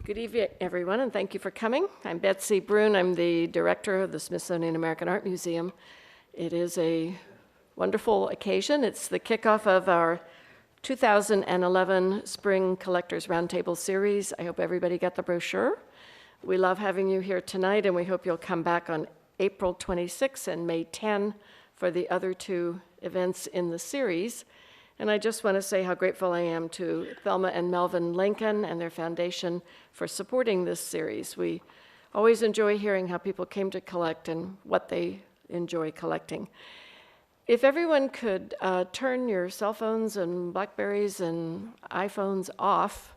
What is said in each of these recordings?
Good evening, everyone, and thank you for coming. I'm Betsy Brune. I'm the director of the Smithsonian American Art Museum. It is a wonderful occasion. It's the kickoff of our 2011 Spring Collectors Roundtable Series. I hope everybody got the brochure. We love having you here tonight, and we hope you'll come back on April 26 and May 10 for the other two events in the series. And I just want to say how grateful I am to Thelma and Melvin Lincoln and their foundation for supporting this series. We always enjoy hearing how people came to collect and what they enjoy collecting. If everyone could turn your cell phones and Blackberries and iPhones off,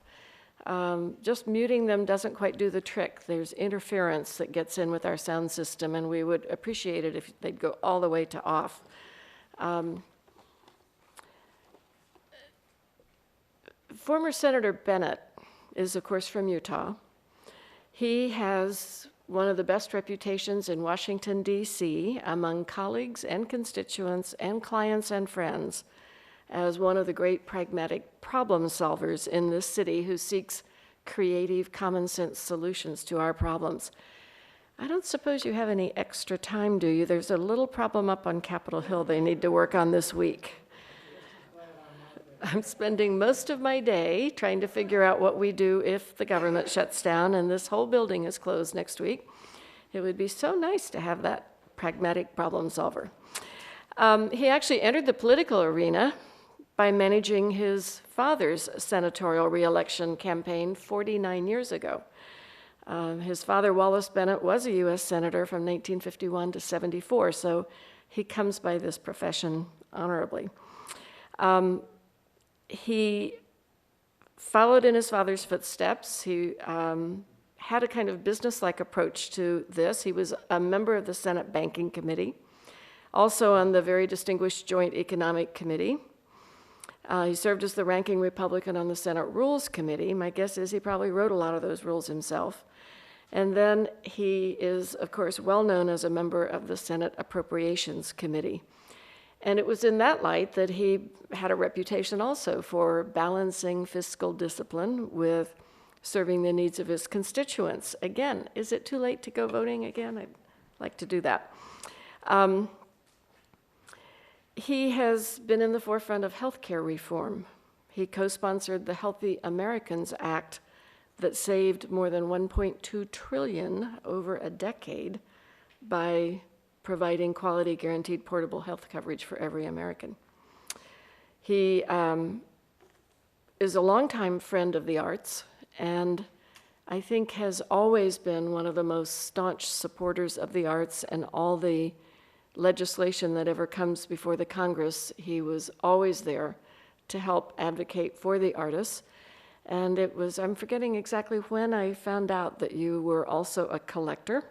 just muting them doesn't quite do the trick. There's interference that gets in with our sound system, and we would appreciate it if they'd go all the way to off. Former Senator Bennett is, of course, from Utah. He has one of the best reputations in Washington, D.C., among colleagues and constituents and clients and friends as one of the great pragmatic problem solvers in this city who seeks creative, common sense solutions to our problems. I don't suppose you have any extra time, do you? There's a little problem up on Capitol Hill they need to work on this week. I'm spending most of my day trying to figure out what we do if the government shuts down and this whole building is closed next week. It would be so nice to have that pragmatic problem solver. He actually entered the political arena by managing his father's senatorial reelection campaign 49 years ago. His father, Wallace Bennett, was a U.S. Senator from 1951 to 74, so he comes by this profession honorably. He followed in his father's footsteps. He had a kind of business-like approach to this. He was a member of the Senate Banking Committee, also on the very distinguished Joint Economic Committee. He served as the ranking Republican on the Senate Rules Committee. My guess is he probably wrote a lot of those rules himself. And then he is, of course, well known as a member of the Senate Appropriations Committee. And it was in that light that he had a reputation also for balancing fiscal discipline with serving the needs of his constituents. Again, is it too late to go voting again? I'd like to do that. He has been in the forefront of healthcare reform. He co-sponsored the Healthy Americans Act that saved more than $1.2 trillion over a decade by providing quality, guaranteed, portable health coverage for every American. He is a longtime friend of the arts, and I think has always been one of the most staunch supporters of the arts and all the legislation that ever comes before the Congress. He was always there to help advocate for the artists. And it was, I'm forgetting exactly when I found out that you were also a collector.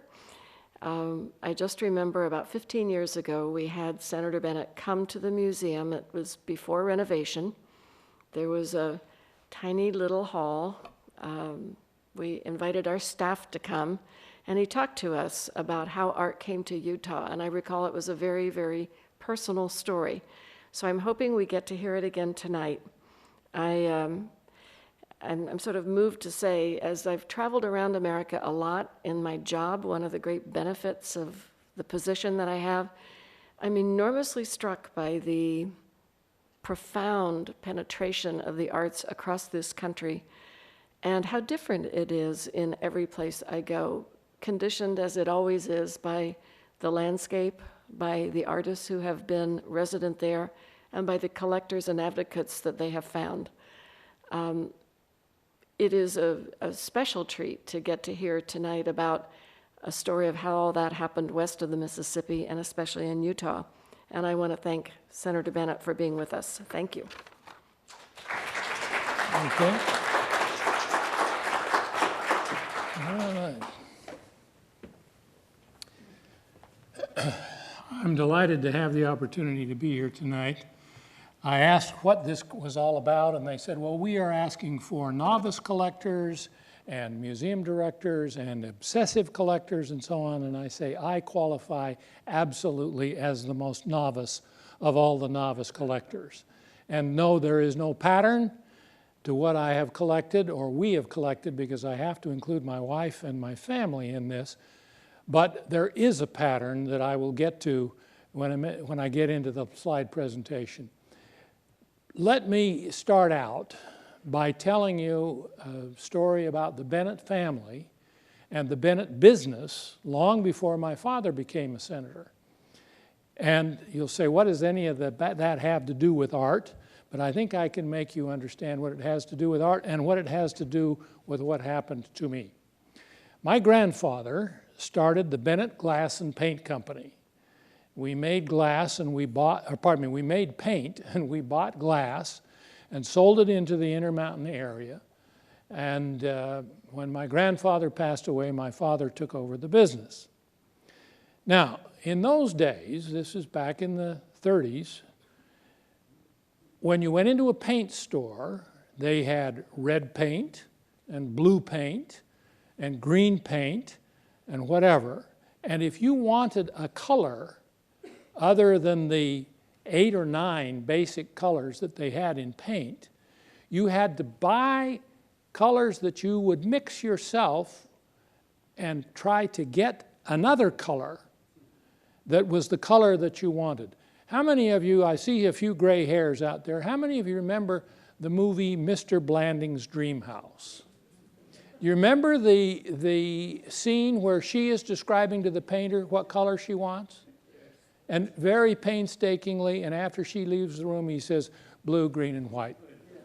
I just remember about 15 years ago, we had Senator Bennett come to the museum. It was before renovation. There was a tiny little hall. We invited our staff to come, and he talked to us about how art came to Utah. And I recall it was a very, very personal story. So I'm hoping we get to hear it again tonight. I'm sort of moved to say, as I've traveled around America a lot in my job, one of the great benefits of the position that I have, I'm enormously struck by the profound penetration of the arts across this country and how different it is in every place I go, conditioned as it always is by the landscape, by the artists who have been resident there, and by the collectors and advocates that they have found. It is a special treat to get to hear tonight about a story of how all that happened west of the Mississippi, and especially in Utah. And I want to thank Senator Bennett for being with us. Thank you. Okay. All right. I'm delighted to have the opportunity to be here tonight. I asked what this was all about, and they said, well, we are asking for novice collectors and museum directors and obsessive collectors and so on, and I say I qualify absolutely as the most novice of all the novice collectors. And no, there is no pattern. to what I have collected, or we have collected, because I have to include my wife and my family in this. But there is a pattern that I will get to when I get into the slide presentation. Let me start out by telling you a story about the Bennett family and the Bennett business long before my father became a senator. And you'll say, what does any of that have to do with art? But I think I can make you understand what it has to do with art and what it has to do with what happened to me. My grandfather started the Bennett Glass and Paint Company. We made glass and we made paint and we bought glass and sold it into the Intermountain area. And when my grandfather passed away, my father took over the business. Now, in those days, this is back in the 30s, when you went into a paint store, they had red paint and blue paint and green paint and whatever. And if you wanted a color other than the 8 or 9 basic colors that they had in paint, you had to buy colors that you would mix yourself and try to get another color that was the color that you wanted. How many of you, I see a few gray hairs out there, how many of you remember the movie Mr. Blanding's Dream House? You remember the scene where she is describing to the painter what color she wants? And very painstakingly, and after she leaves the room, he says, blue, green, and white.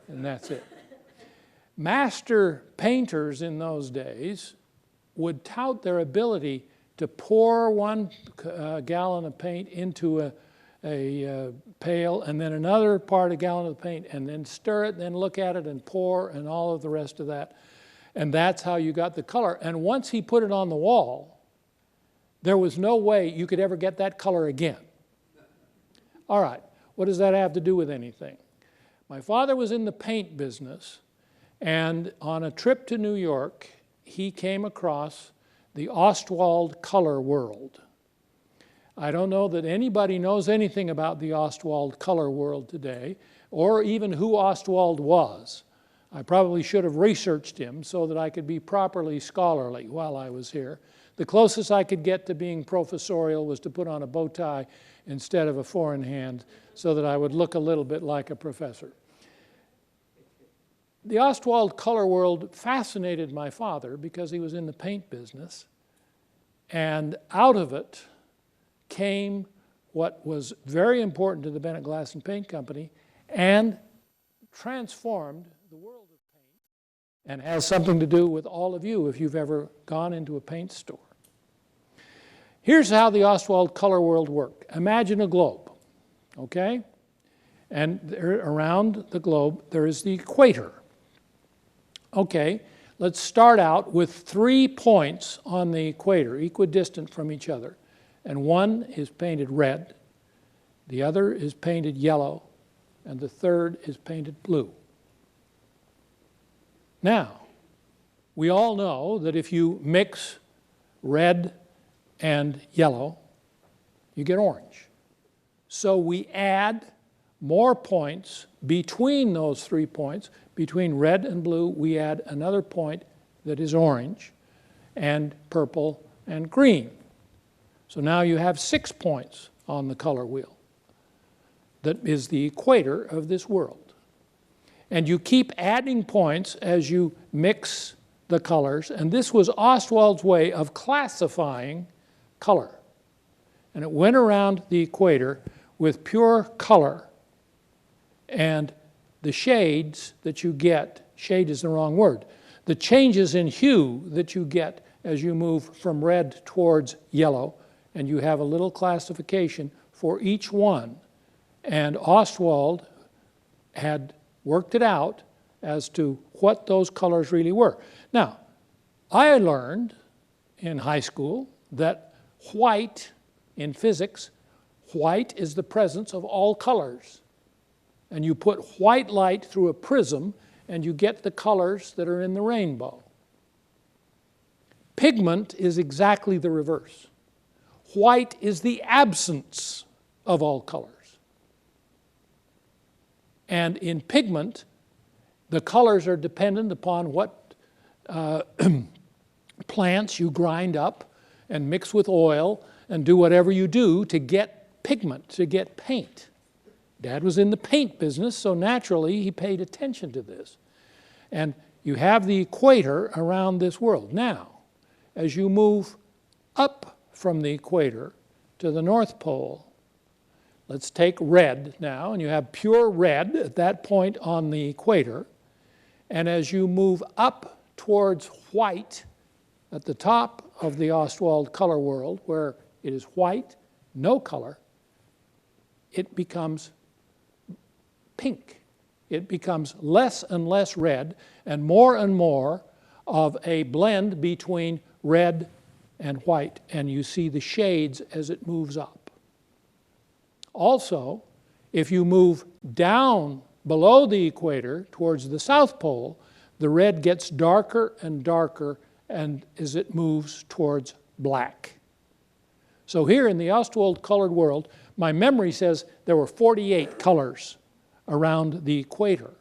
And that's it. Master painters in those days would tout their ability to pour 1 gallon of paint into a pail, and then another part a gallon of paint, and then stir it, then look at it and pour, and all of the rest of that. And that's how you got the color. And once he put it on the wall, there was no way you could ever get that color again. All right, what does that have to do with anything? My father was in the paint business, and on a trip to New York, he came across the Ostwald color world. I don't know that anybody knows anything about the Ostwald color world today, or even who Ostwald was. I probably should have researched him so that I could be properly scholarly while I was here. The closest I could get to being professorial was to put on a bow tie instead of a four in hand so that I would look a little bit like a professor. The Ostwald color world fascinated my father because he was in the paint business, and out of it came what was very important to the Bennett Glass and Paint Company and transformed the world of paint, and has something to do with all of you if you've ever gone into a paint store. Here's how the Ostwald color world worked. Imagine a globe, okay? And there, around the globe, there is the equator. Okay, let's start out with 3 points on the equator, equidistant from each other. And one is painted red, the other is painted yellow, and the third is painted blue. Now, we all know that if you mix red and yellow, you get orange. So we add more points between those 3 points. Between red and blue, we add another point that is orange, and purple and green. So now you have 6 points on the color wheel. That is the equator of this world. And you keep adding points as you mix the colors, and this was Ostwald's way of classifying color. And it went around the equator with pure color, and the shades that you get, shade is the wrong word, the changes in hue that you get as you move from red towards yellow, and you have a little classification for each one. And Ostwald had worked it out as to what those colors really were. Now, I learned in high school that white, in physics, white is the presence of all colors. And you put white light through a prism and you get the colors that are in the rainbow. Pigment is exactly the reverse. White is the absence of all colors. And in pigment, The colors are dependent upon what plants you grind up and mix with oil and do whatever you do to get pigment, to get paint. Dad was in the paint business, so naturally he paid attention to this. And you have the equator around this world. Now, as you move up from the equator to the North Pole, let's take red now, and you have pure red at that point on the equator. And as you move up towards white at the top of the Ostwald color world, where it is white, no color, it becomes pink. It becomes less and less red and more of a blend between red and white, and you see the shades as it moves up. Also, if you move down below the equator towards the South Pole, the red gets darker and darker and as it moves towards black. So here in the Ostwald colored world, my memory says there were 48 colors around the equator.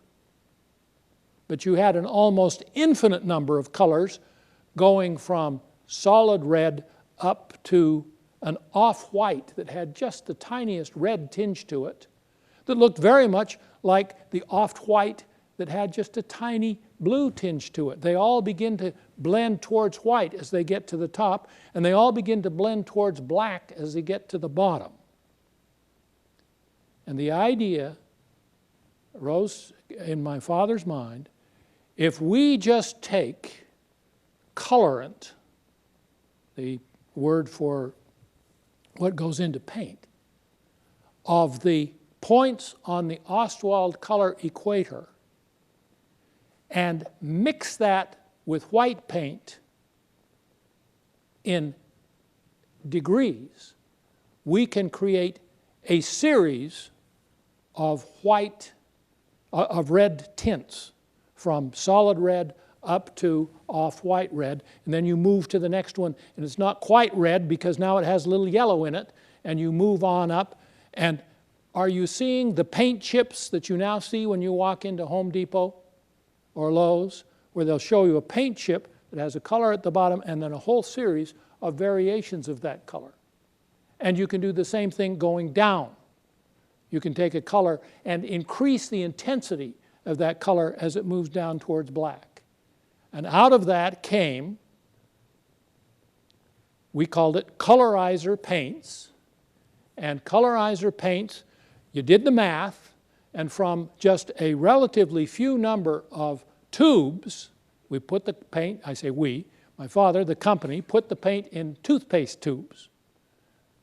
But you had an almost infinite number of colors going from solid red up to an off-white that had just the tiniest red tinge to it, that looked very much like the off-white that had just a tiny blue tinge to it. They all begin to blend towards white as they get to the top, and they all begin to blend towards black as they get to the bottom. And the idea arose in my father's mind, if we just take colorant, the word for what goes into paint, of the points on the Ostwald color equator and mix that with white paint in degrees, we can create a series of red tints from solid red up to off-white red, and then you move to the next one, and it's not quite red because now it has a little yellow in it, and you move on up. And are you seeing the paint chips that you now see when you walk into Home Depot or Lowe's, where they'll show you a paint chip that has a color at the bottom and then a whole series of variations of that color? And you can do the same thing going down. You can take a color and increase the intensity of that color as it moves down towards black. And out of that came, we called it colorizer paints. And colorizer paints, you did the math, and from just a relatively few number of tubes, we put the paint, I say we, my father, the company, put the paint in toothpaste tubes.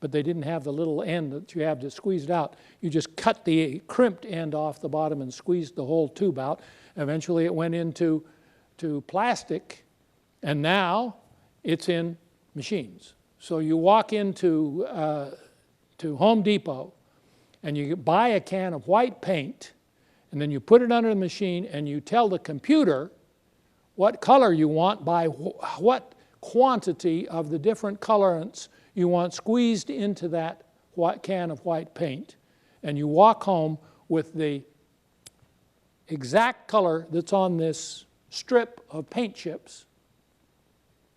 But they didn't have the little end that you have to squeeze it out. You just cut the crimped end off the bottom and squeezed the whole tube out. Eventually it went into plastic, and now it's in machines. So you walk into to Home Depot and you buy a can of white paint, and then you put it under the machine and you tell the computer what color you want by what quantity of the different colorants you want squeezed into that can of white paint. And you walk home with the exact color that's on this strip of paint chips.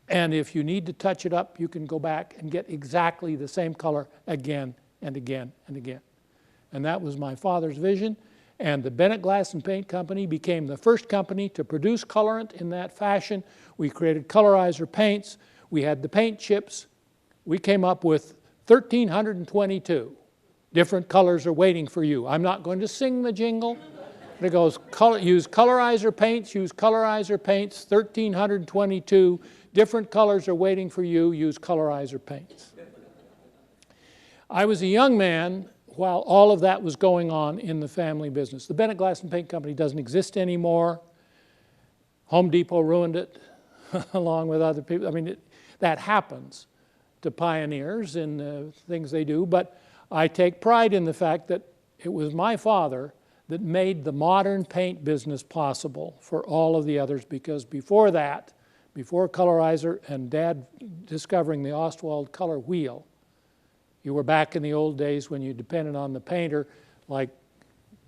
And if you need to touch it up, you can go back and get exactly the same color again and again and again. And that was my father's vision. And the Bennett Glass and Paint Company became the first company to produce colorant in that fashion. We created colorizer paints. We had the paint chips. We came up with 1,322 different colors are waiting for you. I'm not going to sing the jingle. It goes, use colorizer paints, 1,322 different colors are waiting for you, use colorizer paints. I was a young man while all of that was going on in the family business. The Bennett Glass and Paint Company doesn't exist anymore. Home Depot ruined it along with other people. I mean, that happens to pioneers in the things they do, but I take pride in the fact that it was my father that made the modern paint business possible for all of the others, because before that, before colorizer and Dad discovering the Ostwald color wheel, you were back in the old days when you depended on the painter, like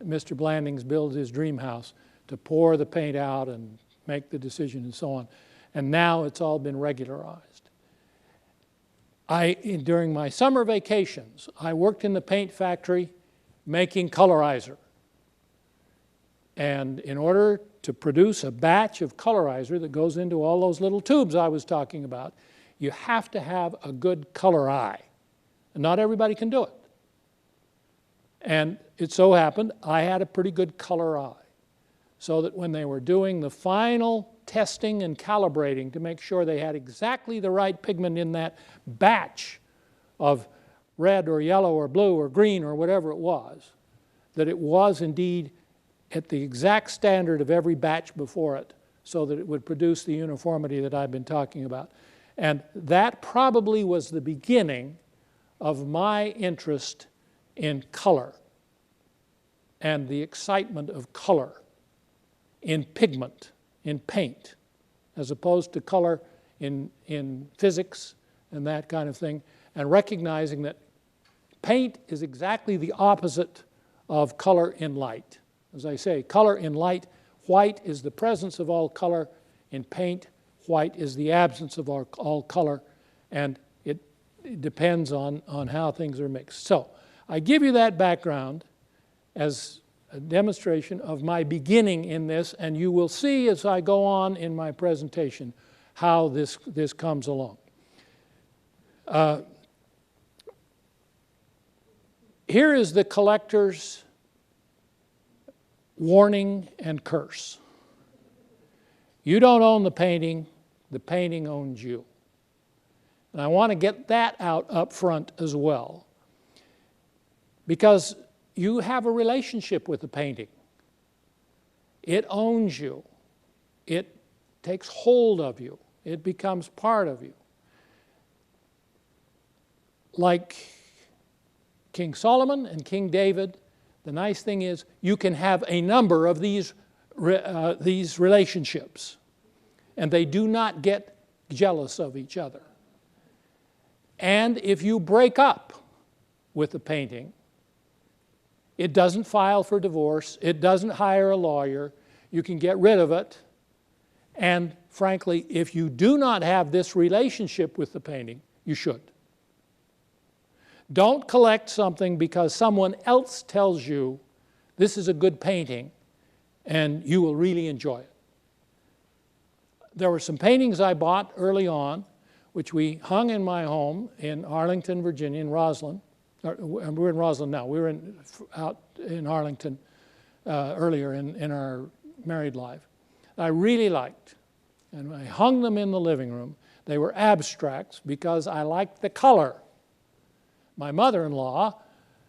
Mr. Blandings built his dream house, to pour the paint out and make the decision and so on. And now it's all been regularized. During my summer vacations, I worked in the paint factory making colorizer. And in order to produce a batch of colorizer that goes into all those little tubes I was talking about, you have to have a good color eye. And not everybody can do it. And it so happened I had a pretty good color eye, so that when they were doing the final testing and calibrating to make sure they had exactly the right pigment in that batch of red or yellow or blue or green or whatever it was, that it was indeed at the exact standard of every batch before it, so that it would produce the uniformity that I've been talking about. And that probably was the beginning of my interest in color and the excitement of color in pigment, in paint, as opposed to color in physics and that kind of thing, and recognizing that paint is exactly the opposite of color in light. As I say, color in light, white is the presence of all color. In paint, white is the absence of all color, and it depends on how things are mixed. So I give you that background as a demonstration of my beginning in this, and you will see as I go on in my presentation how this comes along. Here is the collector's warning and curse. You don't own the painting owns you. And I want to get that out up front as well, because you have a relationship with the painting. It owns you. It takes hold of you. It becomes part of you. Like King Solomon and King David, the nice thing is you can have a number of these relationships, and they do not get jealous of each other. And if you break up with the painting, it doesn't file for divorce, it doesn't hire a lawyer, you can get rid of it. And frankly, if you do not have this relationship with the painting, you should. Don't collect something because someone else tells you this is a good painting and you will really enjoy it. There were some paintings I bought early on, which we hung in my home in Arlington, Virginia, in Roslyn. We're in Roslyn now. We were out in Arlington earlier in our married life. I really liked, and I hung them in the living room. They were abstracts because I liked the color. My mother-in-law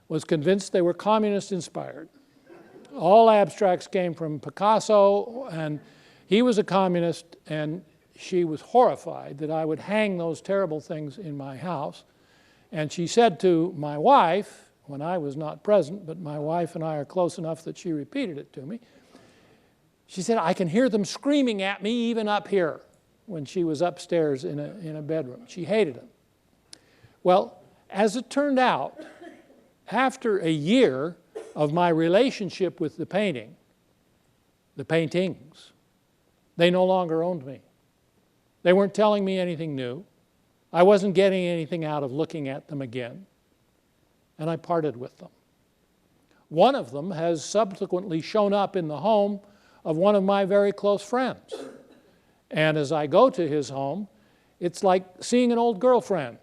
was convinced they were communist-inspired. All abstracts came from Picasso, and he was a communist, and she was horrified that I would hang those terrible things in my house. And she said to my wife, when I was not present, but my wife and I are close enough that she repeated it to me, she said, I can hear them screaming at me even up here, when she was upstairs in a bedroom. She hated them. Well, as it turned out, after a year of my relationship with the paintings, they no longer owned me. They weren't telling me anything new. I wasn't getting anything out of looking at them again, and I parted with them. One of them has subsequently shown up in the home of one of my very close friends. And as I go to his home, it's like seeing an old girlfriend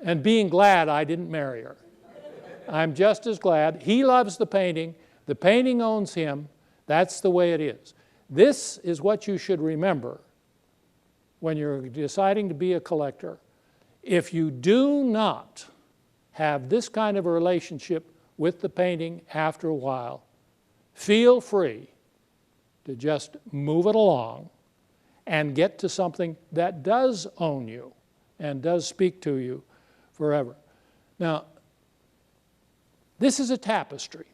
and being glad I didn't marry her. I'm just as glad. He loves the painting owns him. That's the way it is. This is what you should remember when you're deciding to be a collector. If you do not have this kind of a relationship with the painting after a while, feel free to just move it along and get to something that does own you and does speak to you forever. Now, this is a tapestry.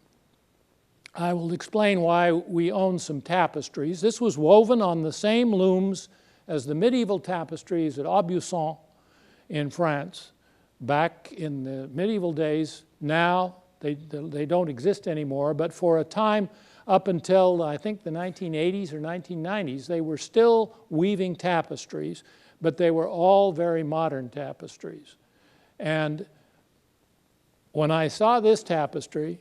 I will explain why we own some tapestries. This was woven on the same looms as the medieval tapestries at Aubusson in France back in the medieval days. Now They don't exist anymore, but for a time up until I think the 1980s or 1990s, they were still weaving tapestries, but they were all very modern tapestries. And when I saw this tapestry,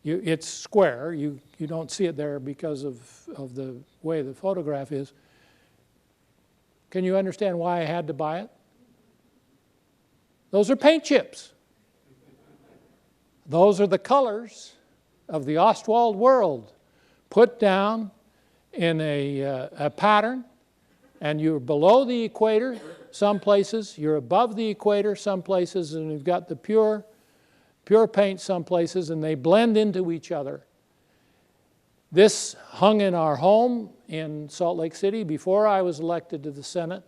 it's square. You don't see it there because of the way the photograph is. Can you understand why I had to buy it? Those are paint chips. Those are the colors of the Ostwald world put down in a pattern, and you're below the equator some places, you're above the equator some places, and you've got the pure paint some places, and they blend into each other. This hung in our home in Salt Lake City before I was elected to the Senate.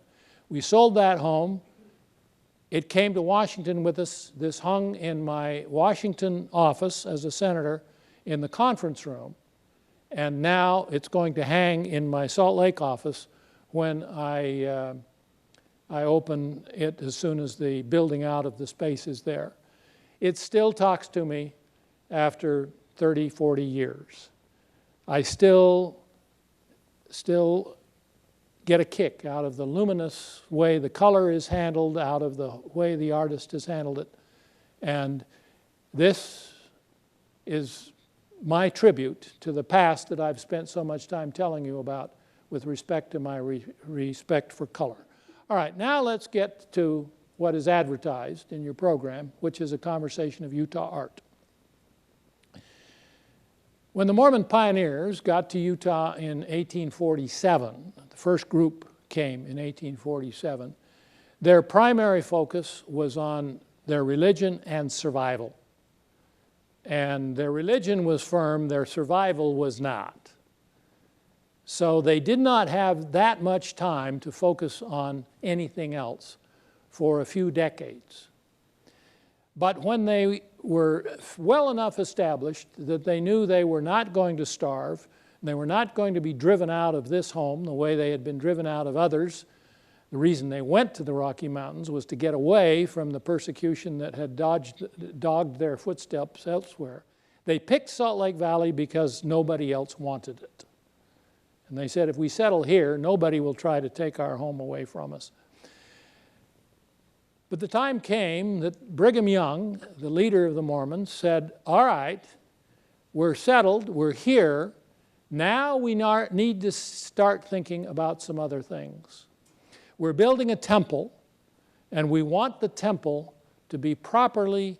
We sold that home. It came to Washington with us. This hung in my Washington office as a senator in the conference room. And now it's going to hang in my Salt Lake office when I open it as soon as the building out of the space is there. It still talks to me after 30, 40 years. I still get a kick out of the luminous way the color is handled, out of the way the artist has handled it. And this is my tribute to the past that I've spent so much time telling you about with respect to my respect for color. All right, now let's get to what is advertised in your program, which is a conversation of Utah art. When the Mormon pioneers got to Utah in 1847, the first group came in 1847, their primary focus was on their religion and survival. And their religion was firm, their survival was not. So they did not have that much time to focus on anything else for a few decades. But when they were well enough established that they knew they were not going to starve, and they were not going to be driven out of this home the way they had been driven out of others, the reason they went to the Rocky Mountains was to get away from the persecution that had dogged their footsteps elsewhere. They picked Salt Lake Valley because nobody else wanted it. And they said, if we settle here, nobody will try to take our home away from us. But the time came that Brigham Young, the leader of the Mormons, said, all right, we're settled, we're here, now we need to start thinking about some other things. We're building a temple, and we want the temple to be properly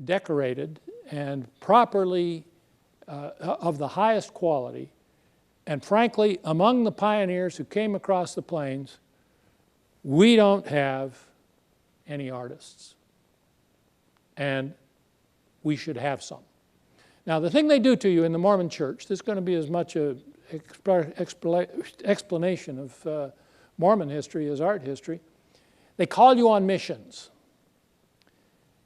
decorated and properly of the highest quality. And frankly, among the pioneers who came across the plains, we don't have any artists. And we should have some. Now, the thing they do to you in the Mormon church, this is going to be as much an explanation of Mormon history as art history. They call you on missions.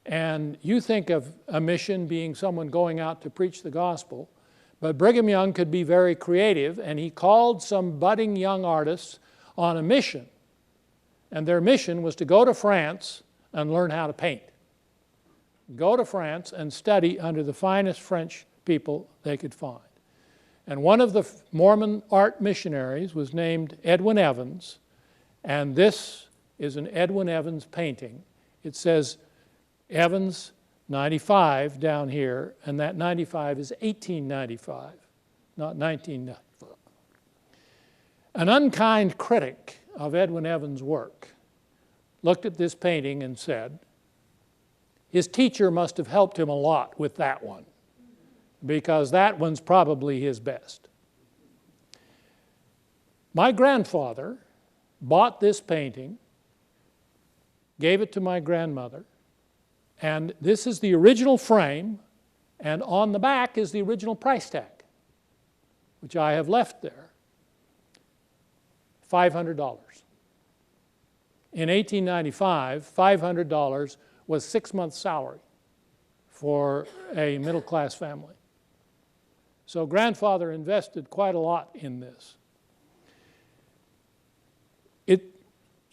And you think of a mission being someone going out to preach the gospel, but Brigham Young could be very creative, and he called some budding young artists on a mission. And their mission was to go to France and learn how to paint. Go to France and study under the finest French people they could find. And one of the Mormon art missionaries was named Edwin Evans, and this is an Edwin Evans painting. It says Evans 95 down here, and that 95 is 1895, not 1995. An unkind critic of Edwin Evans' work looked at this painting and said, his teacher must have helped him a lot with that one, because that one's probably his best. My grandfather bought this painting, gave it to my grandmother, and this is the original frame, and on the back is the original price tag, which I have left there, $500. In 1895, $500 was 6 months' salary for a middle-class family. So grandfather invested quite a lot in this. It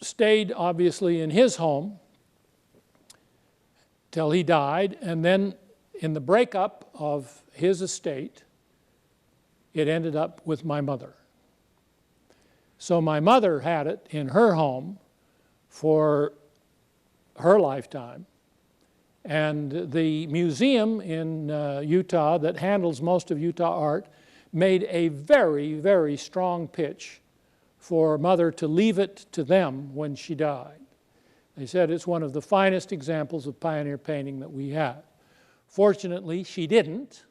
stayed, obviously, in his home till he died, and then in the breakup of his estate, it ended up with my mother. So my mother had it in her home for her lifetime. And the museum in Utah that handles most of Utah art made a very, very strong pitch for Mother to leave it to them when she died. They said it's one of the finest examples of pioneer painting that we have. Fortunately, she didn't.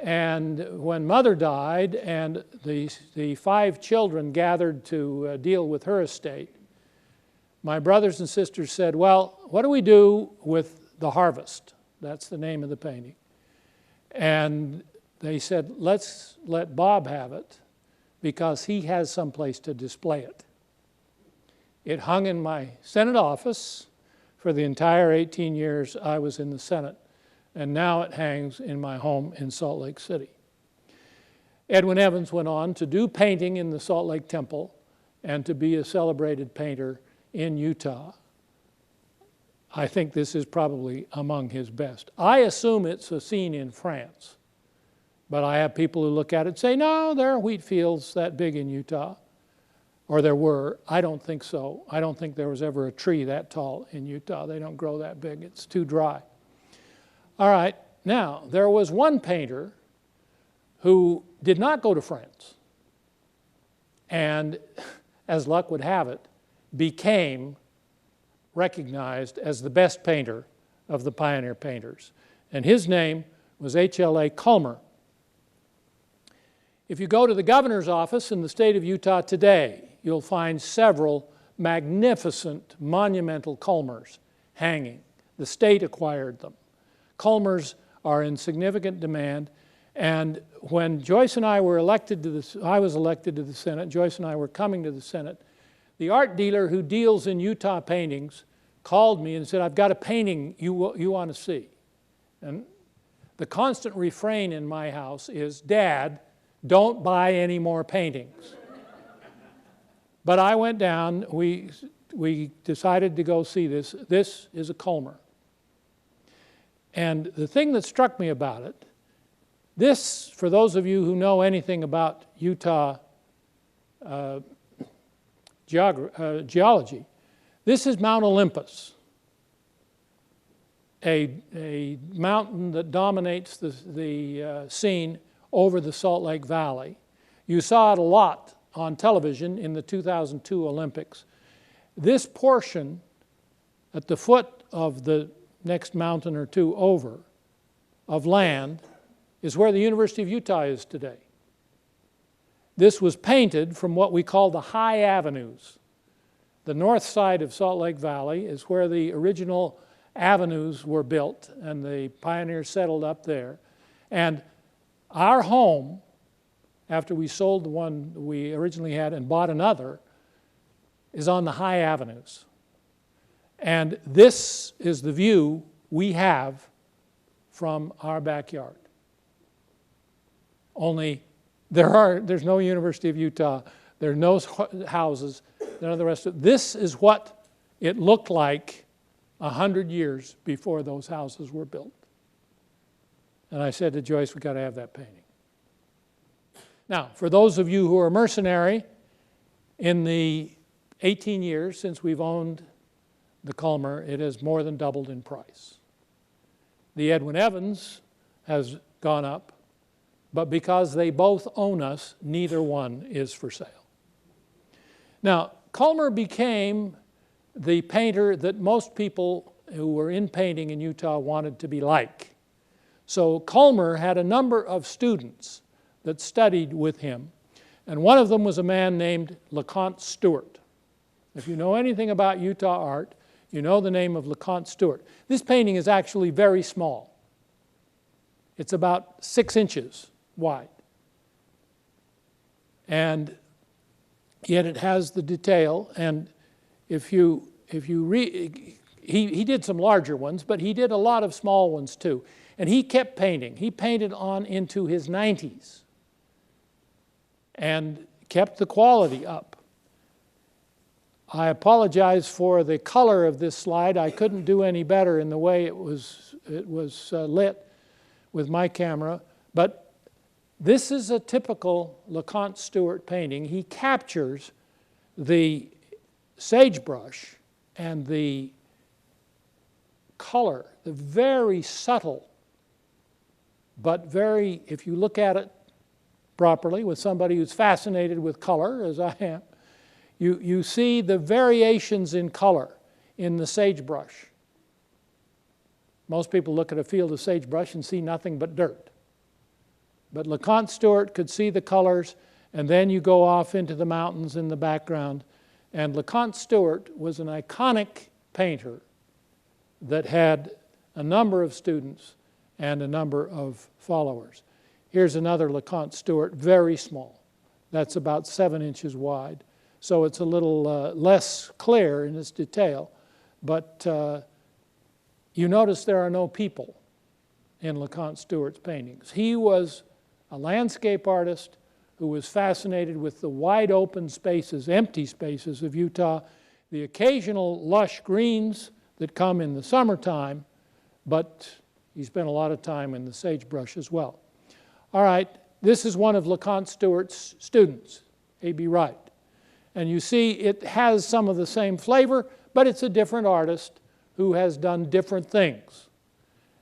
And when Mother died and the 5 children gathered to deal with her estate, my brothers and sisters said, well, what do we do with The Harvest? That's the name of the painting. And they said, let's let Bob have it because he has someplace to display it. It hung in my Senate office for the entire 18 years I was in the Senate, and now it hangs in my home in Salt Lake City. Edwin Evans went on to do painting in the Salt Lake Temple and to be a celebrated painter in Utah. I think this is probably among his best. I assume it's a scene in France, but I have people who look at it and say, no, there are wheat fields that big in Utah, or there were. I don't think so. I don't think there was ever a tree that tall in Utah. They don't grow that big. It's too dry. All right, now, there was one painter who did not go to France, and as luck would have it, became recognized as the best painter of the pioneer painters. And his name was H.L.A. Culmer. If you go to the governor's office in the state of Utah today, you'll find several magnificent, monumental Culmers hanging. The state acquired them. Culmers are in significant demand, and when Joyce and I were elected to the, I was elected to the Senate, Joyce and I were coming to the Senate, the art dealer who deals in Utah paintings called me and said, I've got a painting you want to see. And the constant refrain in my house is, Dad, don't buy any more paintings. But I went down, we decided to go see this. This is a Culmer. And the thing that struck me about it, this, for those of you who know anything about Utah geology, this is Mount Olympus, a mountain that dominates the scene over the Salt Lake Valley. You saw it a lot on television in the 2002 Olympics. This portion at the foot of the next mountain or two over of land is where the University of Utah is today. This was painted from what we call the high avenues. The north side of Salt Lake Valley is where the original avenues were built and the pioneers settled up there. And our home, after we sold the one we originally had and bought another, is on the high avenues. And this is the view we have from our backyard. Only there's no University of Utah, there are no houses, none of the rest of it. This is what it looked like 100 years before those houses were built. And I said to Joyce, we've got to have that painting. Now, for those of you who are mercenary, in the 18 years since we've owned the Culmer, it has more than doubled in price. The Edwin Evans has gone up, but because they both own us, neither one is for sale. Now, Culmer became the painter that most people who were in painting in Utah wanted to be like. So Culmer had a number of students that studied with him, and one of them was a man named LeConte Stewart. If you know anything about Utah art, you know the name of LeConte Stewart. This painting is actually very small. It's about 6 inches wide. And yet it has the detail, and if you read, he did some larger ones, but he did a lot of small ones too. And he kept painting. He painted on into his 90s and kept the quality up. I apologize for the color of this slide. I couldn't do any better in the way it was lit. with my camera, but this is a typical LeConte Stewart painting. He captures the sagebrush and the color, the very subtle, but very, if you look at it properly with somebody who's fascinated with color, as I am, you see the variations in color in the sagebrush. Most people look at a field of sagebrush and see nothing but dirt. But LeConte Stewart could see the colors, and then you go off into the mountains in the background. And LeConte Stewart was an iconic painter that had a number of students and a number of followers. Here's another LeConte Stewart, very small. That's about 7 inches wide. So it's a little less clear in its detail. But you notice there are no people in LeConte Stewart's paintings. He was a landscape artist who was fascinated with the wide open spaces, empty spaces of Utah, the occasional lush greens that come in the summertime, but he spent a lot of time in the sagebrush as well. All right, this is one of LeConte Stewart's students, A.B. Wright. And you see it has some of the same flavor, but it's a different artist who has done different things.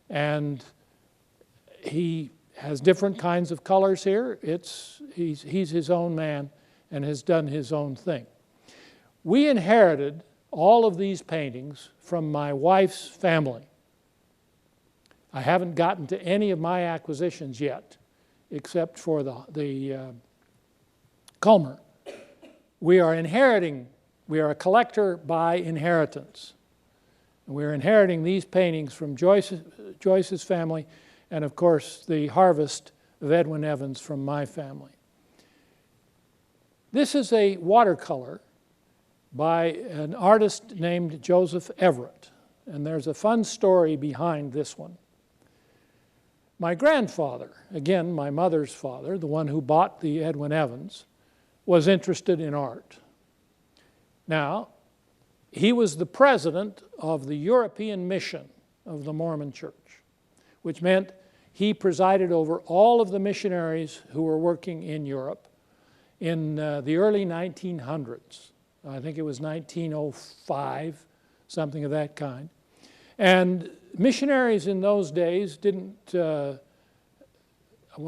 And he has different kinds of colors here. He's his own man and has done his own thing. We inherited all of these paintings from my wife's family. I haven't gotten to any of my acquisitions yet, except for the Culmer. We are inheriting, we are a collector by inheritance. We're inheriting these paintings from Joyce's family, and of course the harvest of Edwin Evans from my family. This is a watercolor by an artist named Joseph Everett, and there's a fun story behind this one. My grandfather, again my mother's father, the one who bought the Edwin Evans, was interested in art. Now, he was the president of the European mission of the Mormon Church, which meant he presided over all of the missionaries who were working in Europe in the early 1900s. I think it was 1905, something of that kind. And missionaries in those days didn't, well,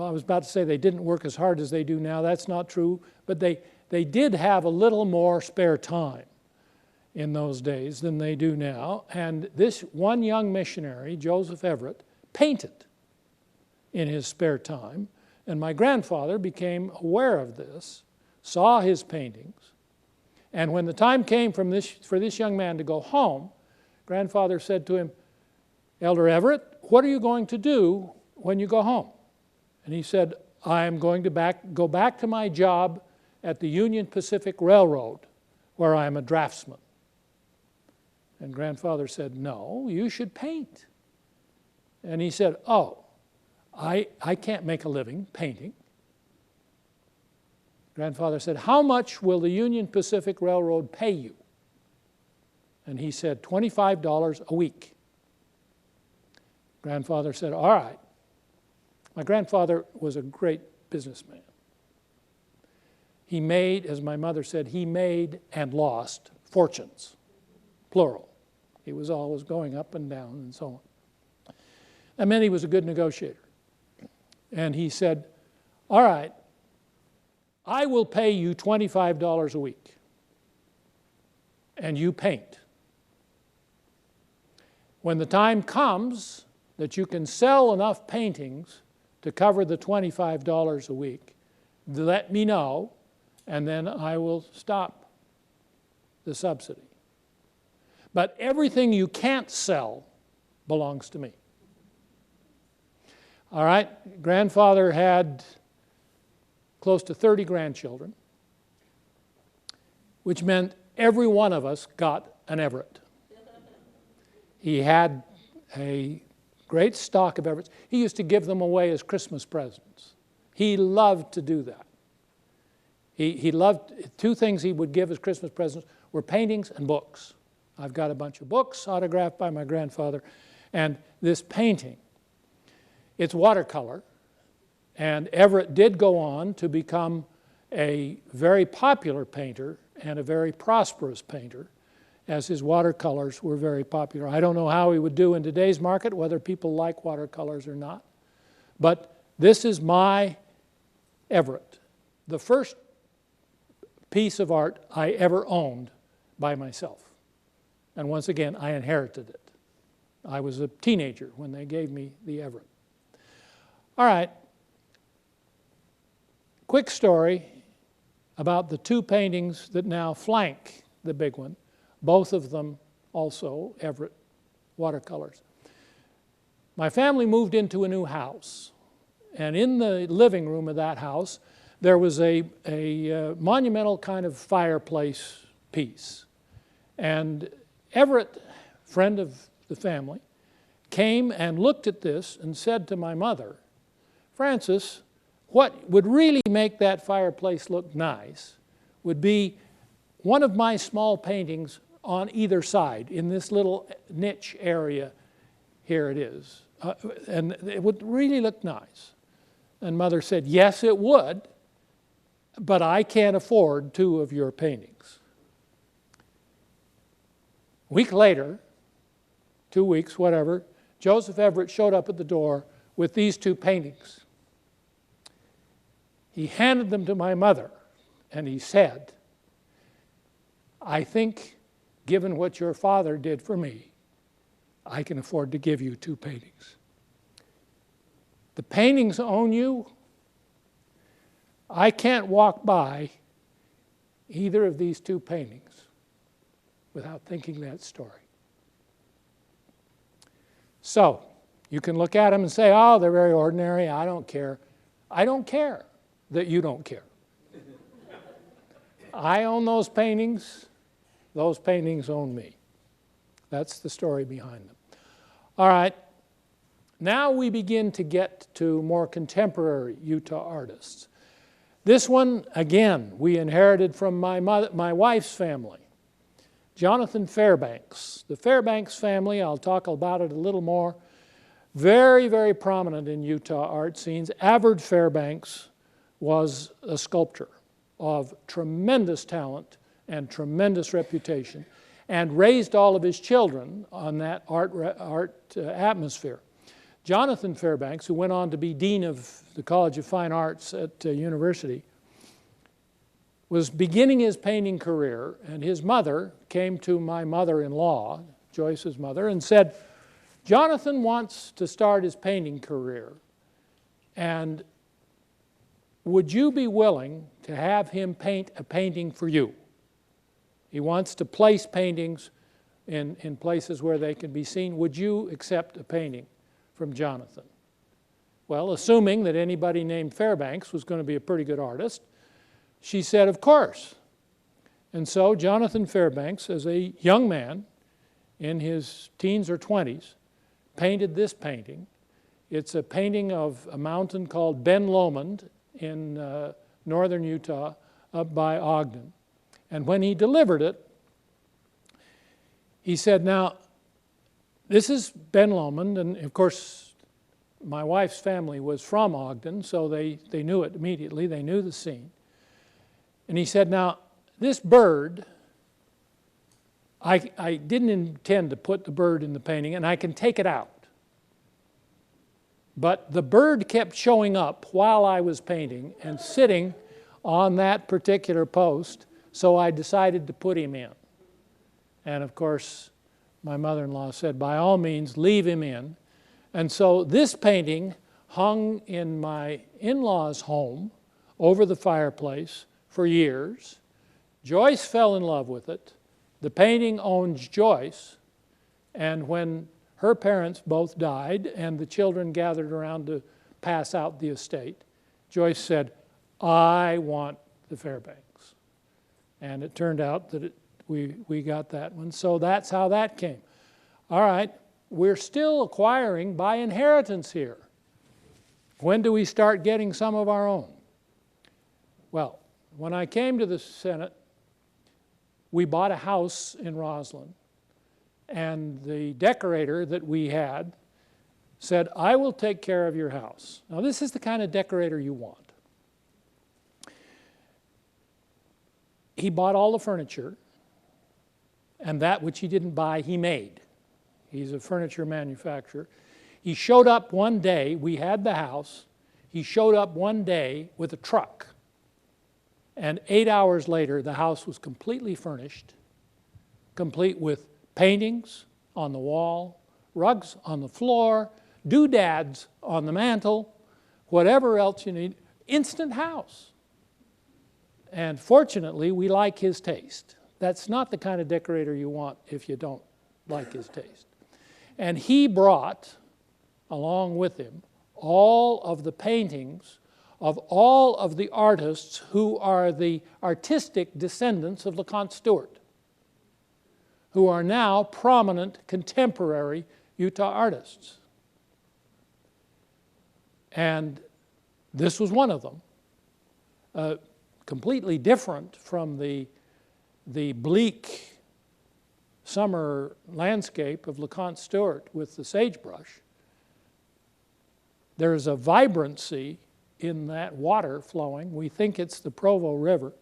I was about to say they didn't work as hard as they do now. That's not true. But they did have a little more spare time in those days than they do now. And this one young missionary, Joseph Everett, painted in his spare time. And my grandfather became aware of this, saw his paintings. And when the time came for this young man to go home, grandfather said to him, "Elder Everett, what are you going to do when you go home?" And he said, "I am going to go back to my job at the Union Pacific Railroad, where I am a draftsman." And grandfather said, "No, you should paint." And he said, "Oh, I can't make a living painting." Grandfather said, "How much will the Union Pacific Railroad pay you?" And he said, $25 a week. Grandfather said, "All right." My grandfather was a great businessman. He made, as my mother said, he made and lost fortunes, plural. He was always going up and down and so on. That meant he was a good negotiator. And he said, "All right, I will pay you $25 a week, and you paint. When the time comes that you can sell enough paintings to cover the $25 a week, let me know, and then I will stop the subsidy. But everything you can't sell belongs to me." All right, grandfather had close to 30 grandchildren, which meant every one of us got an Everett. He had a great stock of Everetts. He used to give them away as Christmas presents. He loved to do that. He loved, two things he would give as Christmas presents were paintings and books. I've got a bunch of books autographed by my grandfather, and this painting. It's watercolor, and Everett did go on to become a very popular painter and a very prosperous painter, as his watercolors were very popular. I don't know how he would do in today's market, whether people like watercolors or not. But this is my Everett, the first piece of art I ever owned by myself. And once again, I inherited it. I was a teenager when they gave me the Everett. All right. Quick story about the two paintings that now flank the big one, both of them also Everett watercolors. My family moved into a new house, and in the living room of that house, there was a monumental kind of fireplace piece. And Everett, friend of the family, came and looked at this and said to my mother, "Frances, what would really make that fireplace look nice would be one of my small paintings on either side in this little niche area. Here it is. And it would really look nice." And Mother said, "Yes, it would, but I can't afford two of your paintings." A week later, 2 weeks, whatever, Joseph Everett showed up at the door with these two paintings. He handed them to my mother, and he said, "I think, given what your father did for me, I can afford to give you two paintings. The paintings own you. I can't walk by either of these two paintings without thinking that story." So, you can look at them and say, "Oh, they're very ordinary, I don't care." I don't care that you don't care. I own those paintings own me. That's the story behind them. All right, now we begin to get to more contemporary Utah artists. This one, again, we inherited from my wife's family, Jonathan Fairbanks. The Fairbanks family, I'll talk about it a little more, very, very prominent in Utah art scenes. Avard Fairbanks was a sculptor of tremendous talent and tremendous reputation, and raised all of his children on that art atmosphere. Jonathan Fairbanks, who went on to be dean of the College of Fine Arts at university, was beginning his painting career, and his mother came to my mother-in-law, Joyce's mother, and said, "Jonathan wants to start his painting career, and would you be willing to have him paint a painting for you? He wants to place paintings in places where they can be seen. Would you accept a painting from Jonathan?" Well, assuming that anybody named Fairbanks was going to be a pretty good artist, she said, "Of course." And so Jonathan Fairbanks, as a young man in his teens or 20s, painted this painting. It's a painting of a mountain called Ben Lomond in northern Utah, up by Ogden. And when he delivered it, he said, "Now, this is Ben Lomond," and of course, my wife's family was from Ogden, so they knew it immediately. They knew the scene. And he said, "Now, this bird, I didn't intend to put the bird in the painting, and I can take it out. But the bird kept showing up while I was painting and sitting on that particular post, so I decided to put him in." And of course, my mother-in-law said, "By all means, leave him in." And so this painting hung in my in-laws' home over the fireplace for years. Joyce fell in love with it. The painting owns Joyce. And when her parents both died and the children gathered around to pass out the estate, Joyce said, "I want the Fairbanks." And it turned out that we got that one. So that's how that came. All right, we're still acquiring by inheritance here. When do we start getting some of our own? Well, when I came to the Senate, we bought a house in Roslyn. And the decorator that we had said, I will take care of your house. Now, this is the kind of decorator you want. He bought all the furniture, and that which he didn't buy, he made. He's a furniture manufacturer. He showed up one day, we had the house, he showed up one day with a truck, and 8 hours later, the house was completely furnished, complete with paintings on the wall, rugs on the floor, doodads on the mantle, whatever else you need, instant house. And fortunately, we like his taste. That's not the kind of decorator you want if you don't like his taste. And he brought, along with him, all of the paintings of all of the artists who are the artistic descendants of LeConte Stewart, who are now prominent contemporary Utah artists. And this was one of them. Completely different from the bleak summer landscape of LeConte Stewart with the sagebrush. There is a vibrancy in that water flowing. We think it's the Provo River.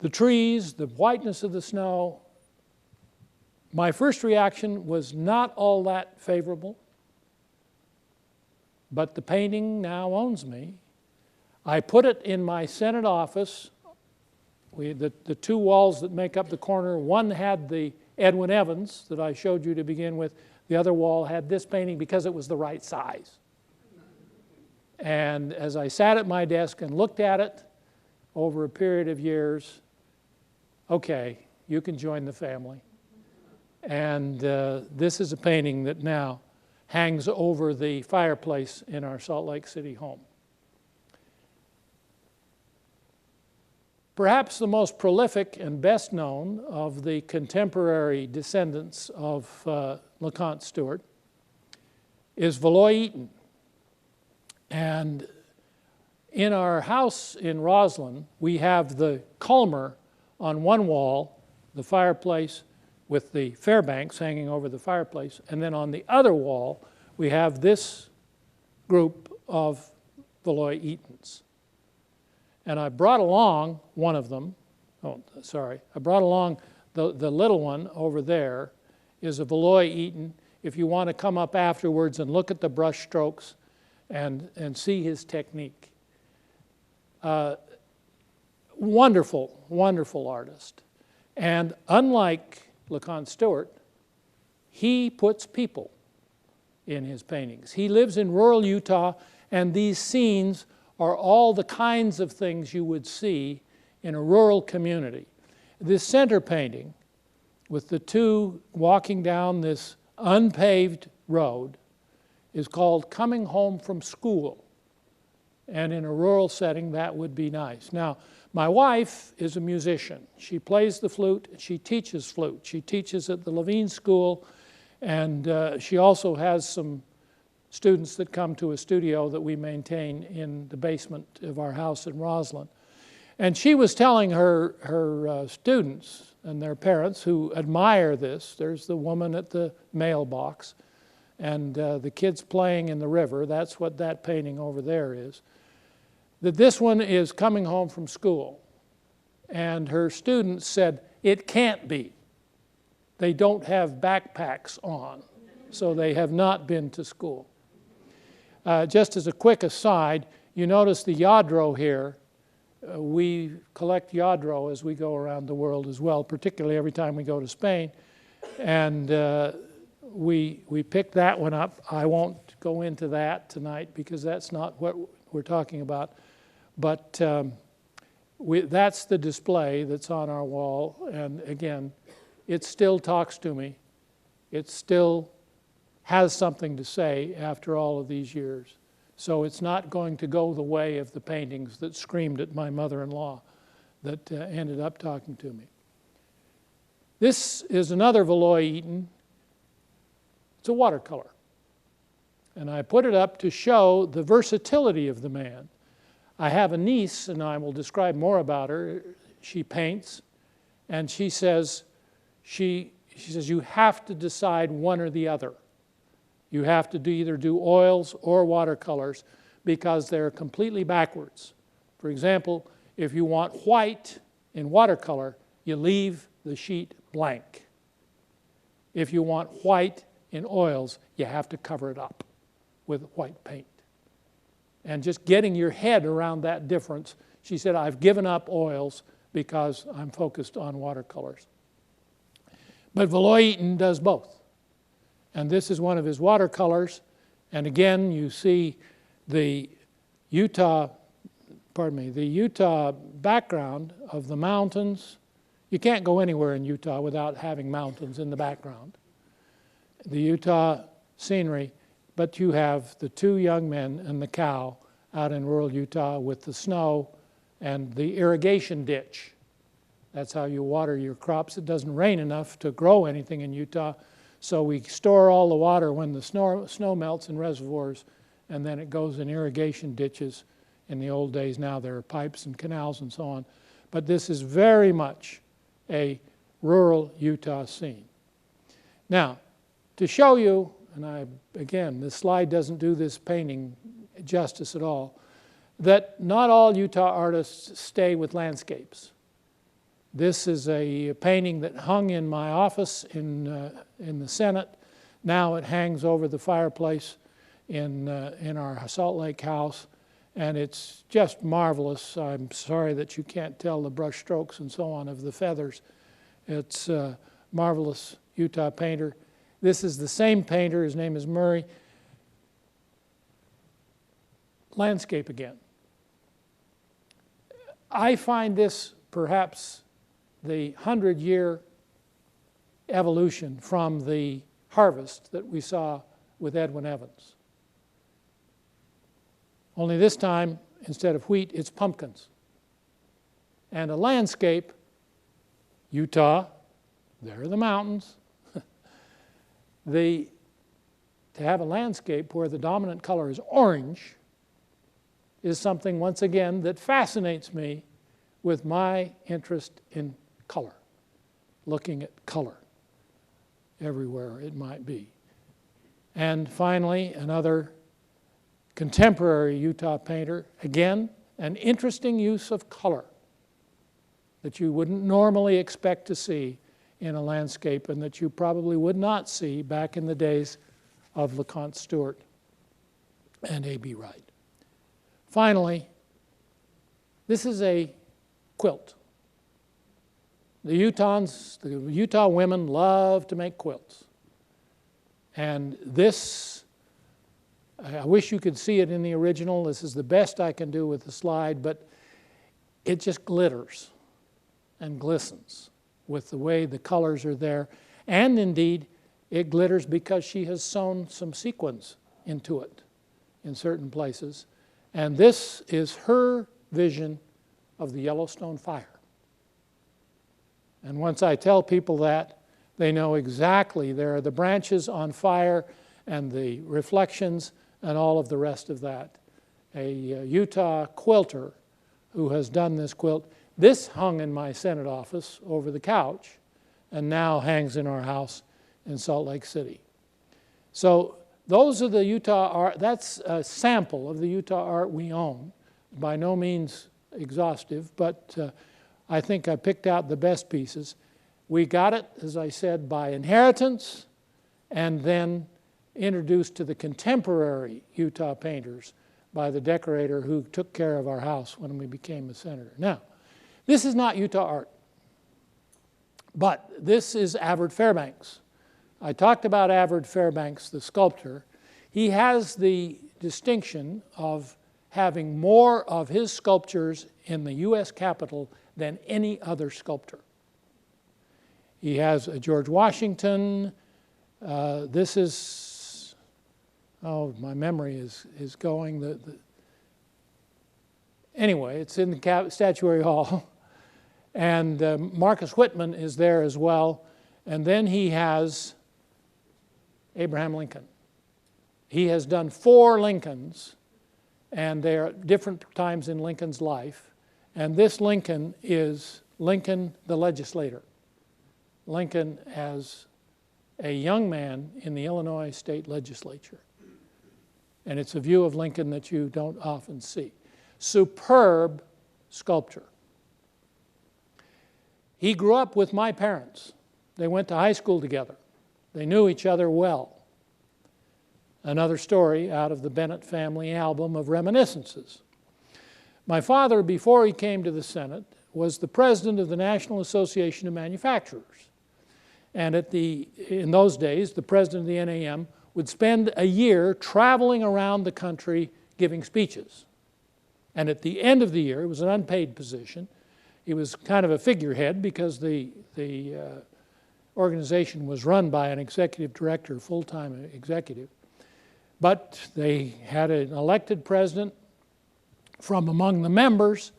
The trees, the whiteness of the snow. My first reaction was not all that favorable, but the painting now owns me. I put it in my Senate office. The two walls that make up the corner, one had the Edwin Evans that I showed you to begin with. The other wall had this painting because it was the right size. And as I sat at my desk and looked at it over a period of years, okay, you can join the family. And this is a painting that now hangs over the fireplace in our Salt Lake City home. Perhaps the most prolific and best known of the contemporary descendants of LeConte Stewart is Valois Eaton. And in our house in Roslyn, we have the Culmer on one wall, the fireplace with the Fairbanks hanging over the fireplace, and then on the other wall, we have this group of Valois Eatons. And I brought along one of them. I brought along the little one over there is a Valois Eaton. If you want to come up afterwards and look at the brush strokes and see his technique. Wonderful, wonderful artist. And unlike LeConte Stewart, he puts people in his paintings. He lives in rural Utah, and these scenes are all the kinds of things you would see in a rural community. This center painting, with the two walking down this unpaved road, is called Coming Home from School. And in a rural setting, that would be nice. Now, my wife is a musician. She plays the flute, she teaches flute. She teaches at the Levine School, and she also has some students that come to a studio that we maintain in the basement of our house in Roslyn. And she was telling her students and their parents who admire this, there's the woman at the mailbox, and the kids playing in the river, that's what that painting over there is, that this one is coming home from school. And her students said, it can't be. They don't have backpacks on, so they have not been to school. Just as a quick aside, you notice the Lladró here. We collect Lladró as we go around the world as well, particularly every time we go to Spain. And we picked that one up. I won't go into that tonight because that's not what we're talking about. But that's the display that's on our wall. And again, it still talks to me. It still has something to say after all of these years. So it's not going to go the way of the paintings that screamed at my mother-in-law that ended up talking to me. This is another Valois Eaton. It's a watercolor. And I put it up to show the versatility of the man. I have a niece, and I will describe more about her. She paints, and she says, you have to decide one or the other. You have to either do oils or watercolors because they're completely backwards. For example, if you want white in watercolor, you leave the sheet blank. If you want white in oils, you have to cover it up with white paint. And just getting your head around that difference, she said, I've given up oils because I'm focused on watercolors. But Valois Eaton does both. And this is one of his watercolors. And again, you see the Utah background of the mountains. You can't go anywhere in Utah without having mountains in the background. The Utah scenery, but you have the two young men and the cow out in rural Utah with the snow and the irrigation ditch. That's how you water your crops. It doesn't rain enough to grow anything in Utah, so we store all the water when the snow melts in reservoirs, and then it goes in irrigation ditches. In the old days, now there are pipes and canals and so on. But this is very much a rural Utah scene. Now, to show you, and again, this slide doesn't do this painting justice at all, that not all Utah artists stay with landscapes. This is a painting that hung in my office in the Senate. Now it hangs over the fireplace in our Salt Lake house, and it's just marvelous. I'm sorry that you can't tell the brush strokes and so on of the feathers. It's a marvelous Utah painter. This is the same painter. His name is Murray. Landscape again. I find this perhaps the 100-year evolution from the harvest that we saw with Edwin Evans. Only this time, instead of wheat, it's pumpkins. And a landscape, Utah, there are the mountains. To have a landscape where the dominant color is orange is something, once again, that fascinates me with my interest in color, looking at color everywhere it might be. And finally, another contemporary Utah painter, again, an interesting use of color that you wouldn't normally expect to see in a landscape and that you probably would not see back in the days of LeConte Stewart and A.B. Wright. Finally, this is a quilt. The Utah women love to make quilts. And this, I wish you could see it in the original. This is the best I can do with the slide, but it just glitters and glistens with the way the colors are there. And indeed, it glitters because she has sewn some sequins into it in certain places. And this is her vision of the Yellowstone fire. And once I tell people that, they know exactly there are the branches on fire and the reflections and all of the rest of that. A Utah quilter who has done this quilt. This hung in my Senate office over the couch and now hangs in our house in Salt Lake City. So those are the Utah art. That's a sample of the Utah art we own. By no means exhaustive, but I think I picked out the best pieces. We got it, as I said, by inheritance and then introduced to the contemporary Utah painters by the decorator who took care of our house when we became a senator. Now, this is not Utah art, but this is Avard Fairbanks. I talked about Avard Fairbanks, the sculptor. He has the distinction of having more of his sculptures in the U.S. Capitol than any other sculptor. He has a George Washington. This is, oh, my memory is going. Anyway, it's in the Statuary Hall. And Marcus Whitman is there as well. And then he has Abraham Lincoln. He has done 4 Lincolns, and they are at different times in Lincoln's life. And this Lincoln is Lincoln the legislator. Lincoln as a young man in the Illinois State Legislature. And it's a view of Lincoln that you don't often see. Superb sculpture. He grew up with my parents. They went to high school together. They knew each other well. Another story out of the Bennett family album of reminiscences. My father, before he came to the Senate, was the president of the National Association of Manufacturers. And in those days, the president of the NAM would spend a year traveling around the country giving speeches. And at the end of the year, it was an unpaid position. He was kind of a figurehead because the organization was run by an executive director, full-time executive. But they had an elected president from among the members,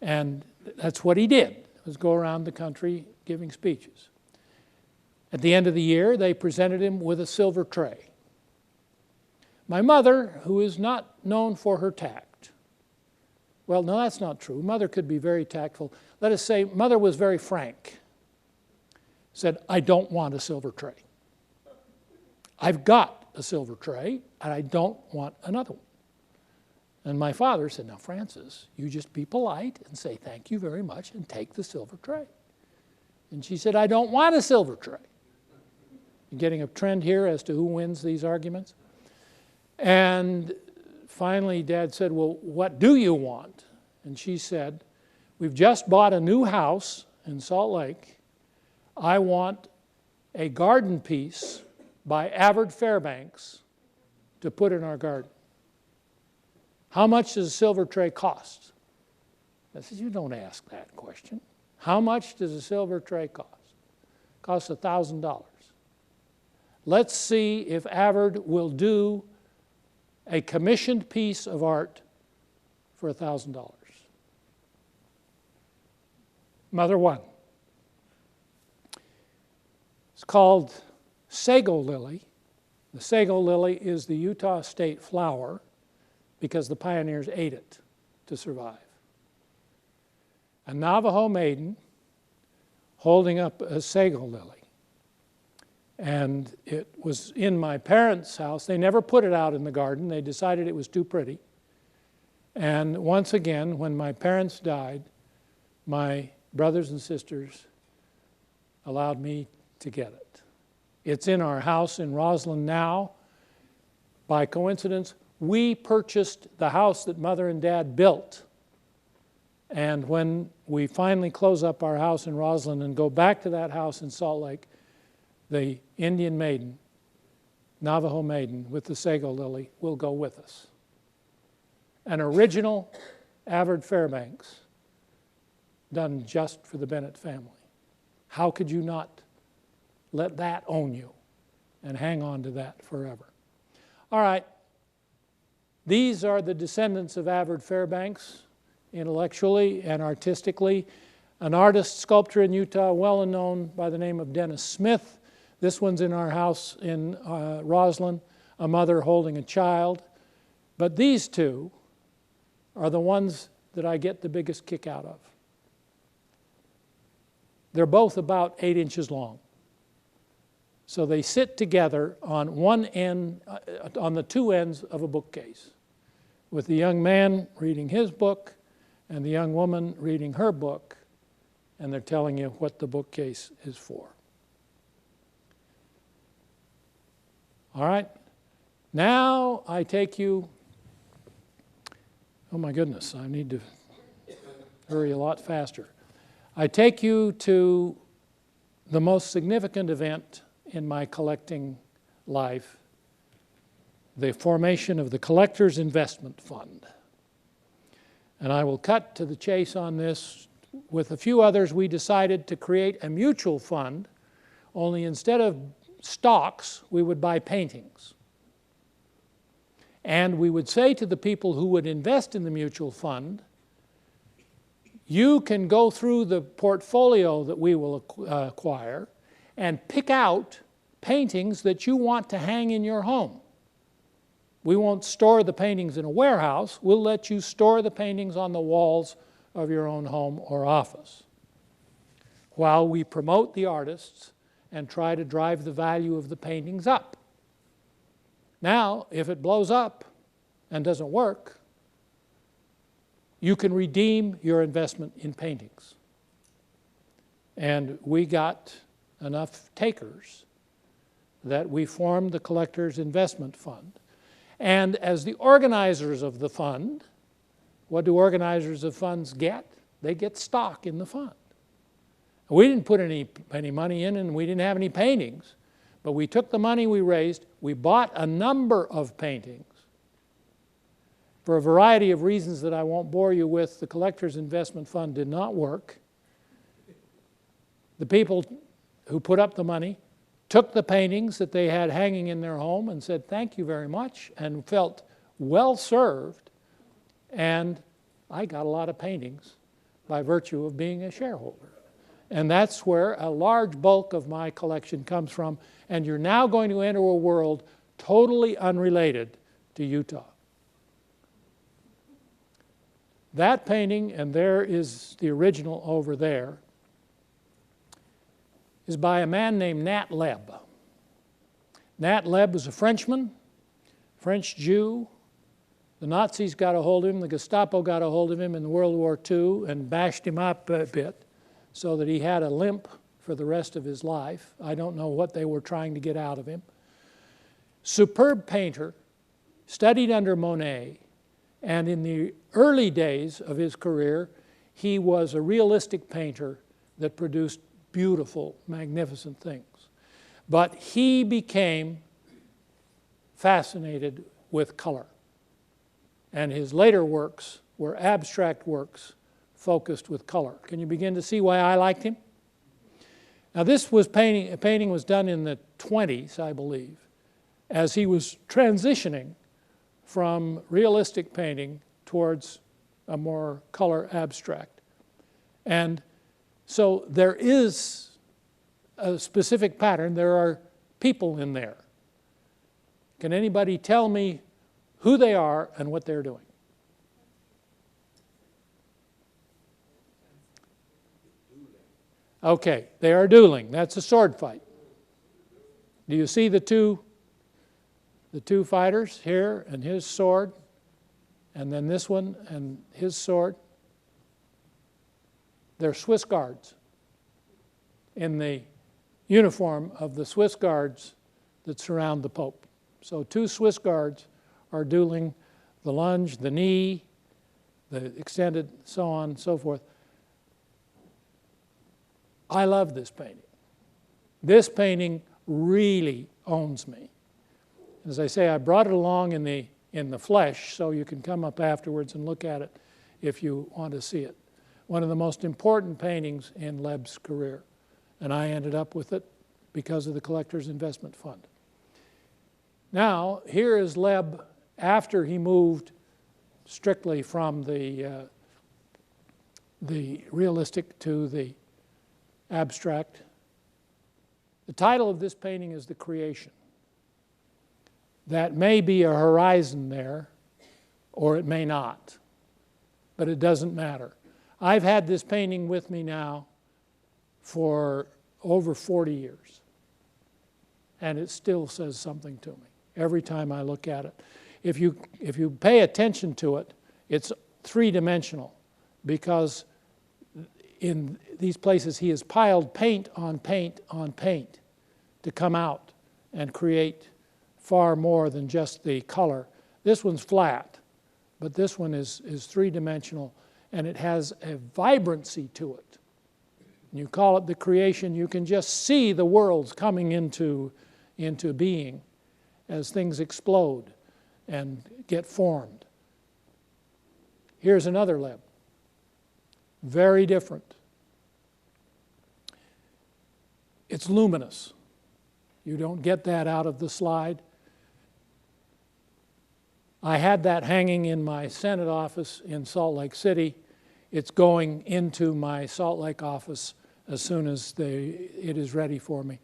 and that's what he did, was go around the country giving speeches. At the end of the year, they presented him with a silver tray. My mother, who is not known for her tact, well, no, that's not true. Mother could be very tactful. Let us say Mother was very frank. Said, I don't want a silver tray. I've got a silver tray, and I don't want another one. And my father said, now, Frances, you just be polite and say thank you very much and take the silver tray. And she said, I don't want a silver tray. You're getting a trend here as to who wins these arguments. And finally, Dad said, well, what do you want? And she said, we've just bought a new house in Salt Lake. I want a garden piece by Avard Fairbanks to put in our garden. How much does a silver tray cost? I said, you don't ask that question. How much does a silver tray cost? It costs $1,000. Let's see if Avard will do a commissioned piece of art for $1,000. Mother won. It's called sago lily. The sago lily is the Utah state flower because the pioneers ate it to survive. A Navajo maiden holding up a sago lily. And it was in my parents' house. They never put it out in the garden. They decided it was too pretty. And once again, when my parents died, my brothers and sisters allowed me to get it. It's in our house in Roslyn now. By coincidence, we purchased the house that Mother and Dad built. And when we finally close up our house in Roslyn and go back to that house in Salt Lake, the Indian maiden, Navajo maiden with the sago lily will go with us. An original Avard Fairbanks done just for the Bennett family. How could you not let that own you and hang on to that forever? All right, these are the descendants of Avard Fairbanks, intellectually and artistically. An artist, sculptor in Utah, well known by the name of Dennis Smith. This one's in our house in Roslyn, a mother holding a child. But these two are the ones that I get the biggest kick out of. They're both about 8 inches long. So they sit together on one end, on the two ends of a bookcase, with the young man reading his book and the young woman reading her book, and they're telling you what the bookcase is for. All right, now I take you, oh my goodness, I need to hurry a lot faster. I take you to the most significant event in my collecting life, the formation of the Collectors Investment Fund. And I will cut to the chase on this. With a few others, we decided to create a mutual fund, only instead of stocks, we would buy paintings. And we would say to the people who would invest in the mutual fund, you can go through the portfolio that we will acquire and pick out paintings that you want to hang in your home. We won't store the paintings in a warehouse. We'll let you store the paintings on the walls of your own home or office, while we promote the artists and try to drive the value of the paintings up. Now, if it blows up and doesn't work, you can redeem your investment in paintings. And we got enough takers that we formed the Collectors Investment Fund. And as the organizers of the fund, what do organizers of funds get? They get stock in the fund. We didn't put any money in, and we didn't have any paintings, but we took the money we raised, we bought a number of paintings. For a variety of reasons that I won't bore you with, the Collectors Investment Fund did not work. The people who put up the money took the paintings that they had hanging in their home and said, thank you very much, and felt well served. And I got a lot of paintings by virtue of being a shareholder. And that's where a large bulk of my collection comes from. And you're now going to enter a world totally unrelated to Utah. That painting, and there is the original over there, is by a man named Nat Leb. Nat Leb was a Frenchman, French Jew. The Nazis got a hold of him, the Gestapo got a hold of him in World War II and bashed him up a bit so that he had a limp for the rest of his life. I don't know what they were trying to get out of him. Superb painter, studied under Monet, and in the early days of his career, he was a realistic painter that produced beautiful, magnificent things. But he became fascinated with color. And his later works were abstract works focused with color. Can you begin to see why I liked him? Now this was painting was done in the 20s, I believe, as he was transitioning from realistic painting towards a more color abstract. And so there is a specific pattern. There are people in there. Can anybody tell me who they are and what they're doing? Okay, they are dueling. That's a sword fight. Do you see the two fighters here and his sword, and then this one and his sword? They're Swiss guards in the uniform of the Swiss guards that surround the Pope. So two Swiss guards are dueling, the lunge, the knee, the extended, so on and so forth. I love this painting. This painting really owns me. As I say, I brought it along in the flesh, so you can come up afterwards and look at it if you want to see it. One of the most important paintings in Leb's career, and I ended up with it because of the Collectors Investment Fund. Now, here is Leb after he moved strictly from the realistic to the abstract. The title of this painting is The Creation. That may be a horizon there, or it may not, but it doesn't matter. I've had this painting with me now for over 40 years, and it still says something to me every time I look at it. If you pay attention to it, it's three-dimensional, because in these places he has piled paint on paint on paint to come out and create far more than just the color. This one's flat, but this one is three-dimensional, and it has a vibrancy to it. You call it The Creation. You can just see the worlds coming into being as things explode and get formed. Here's another Leb. Very different. It's luminous. You don't get that out of the slide. I had that hanging in my Senate office in Salt Lake City. It's going into my Salt Lake office as soon as it is ready for me.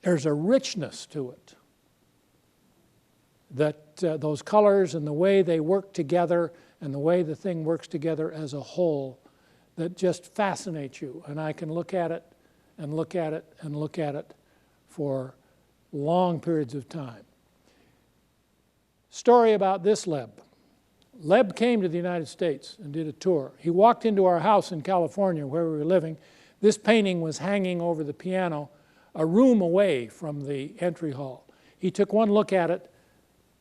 There's a richness to it that those colors and the way they work together and the way the thing works together as a whole that just fascinates you. And I can look at it and look at it and look at it for long periods of time. Story about this Leb. Leb came to the United States and did a tour. He walked into our house in California where we were living. This painting was hanging over the piano a room away from the entry hall. He took one look at it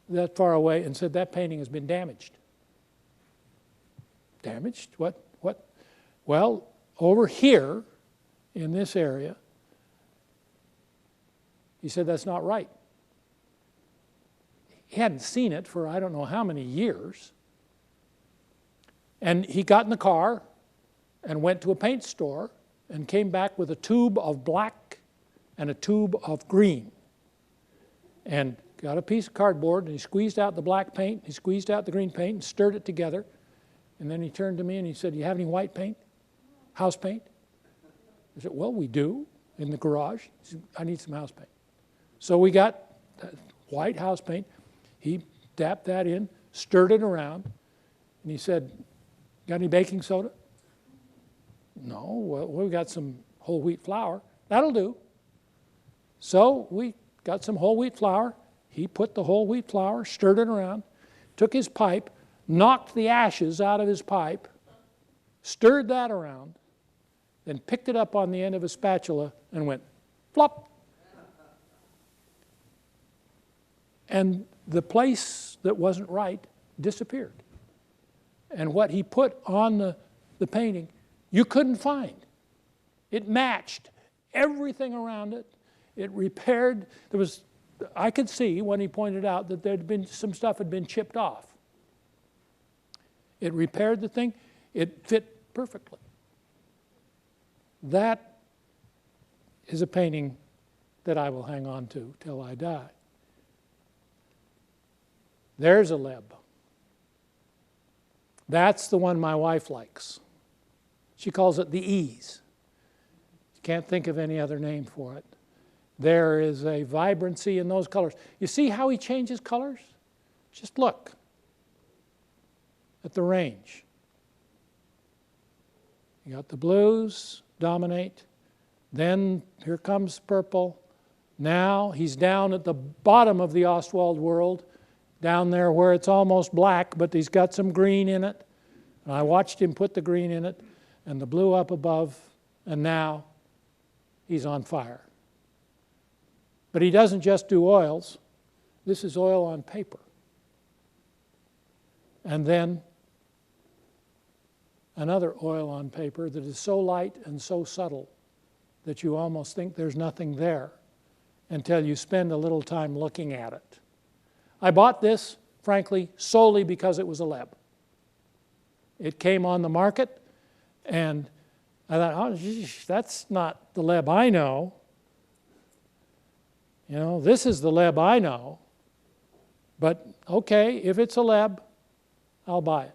that far away and said, that painting has been damaged. Damaged? What? Well, over here in this area, he said, that's not right. He hadn't seen it for I don't know how many years. And he got in the car and went to a paint store and came back with a tube of black and a tube of green. And got a piece of cardboard and he squeezed out the black paint, he squeezed out the green paint and stirred it together. And then he turned to me and he said, do you have any white paint? House paint? I said, well, we do in the garage. He said, I need some house paint. So we got white house paint. He dapped that in, stirred it around, and he said, got any baking soda? No, well, we've got some whole wheat flour. That'll do. So we got some whole wheat flour. He put the whole wheat flour, stirred it around, took his pipe, knocked the ashes out of his pipe, stirred that around, then picked it up on the end of a spatula and went flop. And the place that wasn't right disappeared. And what he put on the painting, you couldn't find. It matched everything around it. It repaired. I could see when he pointed out that there'd been some stuff had been chipped off. It repaired the thing. It fit perfectly. That is a painting that I will hang on to till I die. There's a Leb. That's the one my wife likes. She calls it the Ease. Can't think of any other name for it. There is a vibrancy in those colors. You see how he changes colors? Just look at the range. You got the blues dominate. Then here comes purple. Now he's down at the bottom of the Ostwald world, down there where it's almost black, but he's got some green in it. And I watched him put the green in it and the blue up above, and now he's on fire. But he doesn't just do oils. This is oil on paper. And then another oil on paper that is so light and so subtle that you almost think there's nothing there until you spend a little time looking at it. I bought this, frankly, solely because it was a Leb. It came on the market, and I thought, oh, geez, that's not the Leb I know. You know, this is the Leb I know. But okay, if it's a Leb, I'll buy it.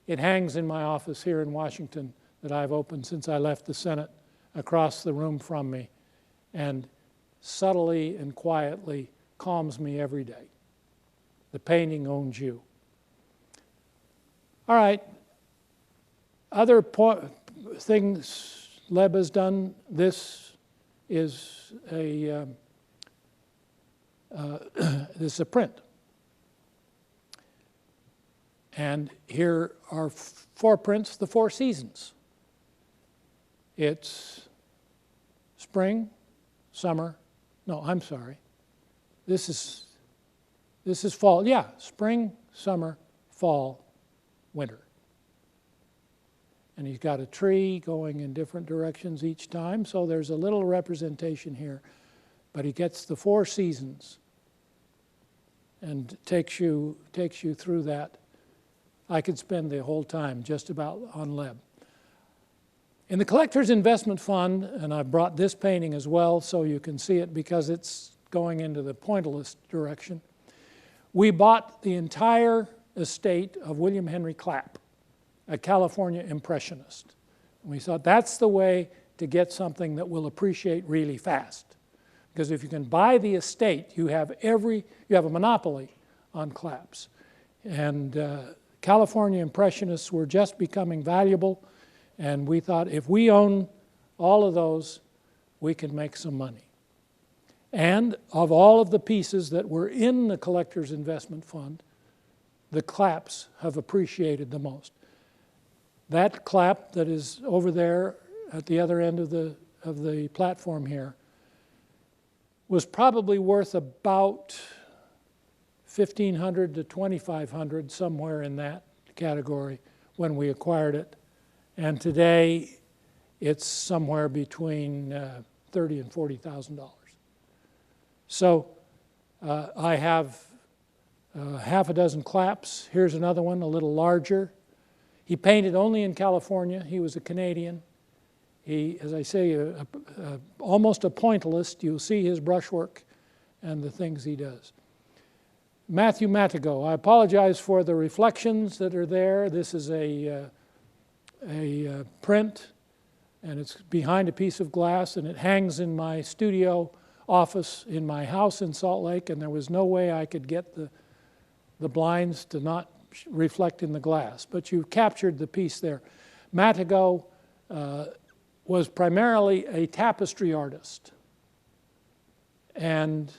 It hangs in my office here in Washington that I've opened since I left the Senate, across the room from me, and subtly and quietly calms me every day. The painting owns you. All right, other things Leb has done. This is a this is a print. And here are 4 prints, the 4 seasons. It's spring, summer. No, I'm sorry. This is fall. Yeah, spring, summer, fall, winter. And he's got a tree going in different directions each time, so there's a little representation here. But he gets the 4 seasons and takes you through that. I could spend the whole time just about on Leb. In the Collector's Investment Fund, and I brought this painting as well so you can see it because it's going into the pointillist direction, we bought the entire estate of William Henry Clapp, a California impressionist. And we thought that's the way to get something that will appreciate really fast. Because if you can buy the estate, you have a monopoly on Clapps. And California impressionists were just becoming valuable, and we thought if we own all of those, we can make some money. And of all of the pieces that were in the Collector's Investment Fund, the claps have appreciated the most. That clap that is over there at the other end of the platform here was probably worth about $1,500 to $2,500, somewhere in that category when we acquired it. And today it's somewhere between $30,000 and $40,000. So I have half a dozen claps. Here's another one, a little larger. He painted only in California. He was a Canadian. He, as I say, almost a pointillist. You'll see his brushwork and the things he does. Matthew Matago. I apologize for the reflections that are there. This is a print, and it's behind a piece of glass, and it hangs in my studio office in my house in Salt Lake, and there was no way I could get the blinds to not reflect in the glass. But you've captured the piece there. Matago was primarily a tapestry artist, and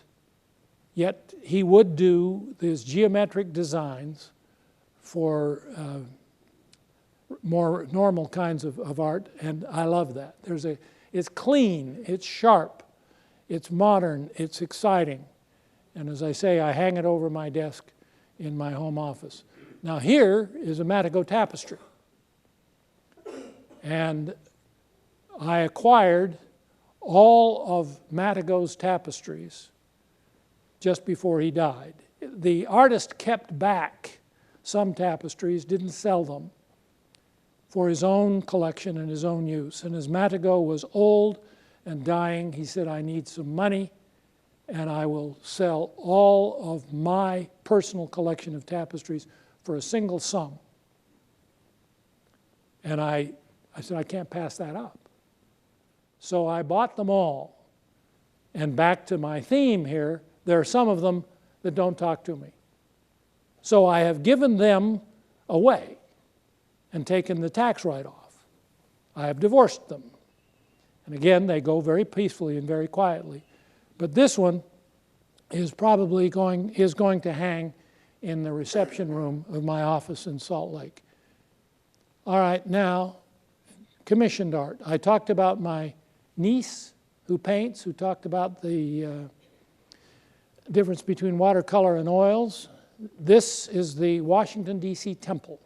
yet he would do these geometric designs for more normal kinds of art, and I love that. It's clean, it's sharp, it's modern, it's exciting. And as I say, I hang it over my desk in my home office. Now here is a Matago tapestry. And I acquired all of Matago's tapestries just before he died. The artist kept back some tapestries, didn't sell them, for his own collection and his own use. And as Matago was old and dying, he said, I need some money, and I will sell all of my personal collection of tapestries for a single sum. And I said, I can't pass that up. So I bought them all. And back to my theme here, there are some of them that don't talk to me. So I have given them away and taken the tax write-off. I have divorced them. And again, they go very peacefully and very quietly. But this one is probably going to hang in the reception room of my office in Salt Lake. All right, now, commissioned art. I talked about my niece who paints, who talked about the difference between watercolor and oils. This is the Washington, D.C. Temple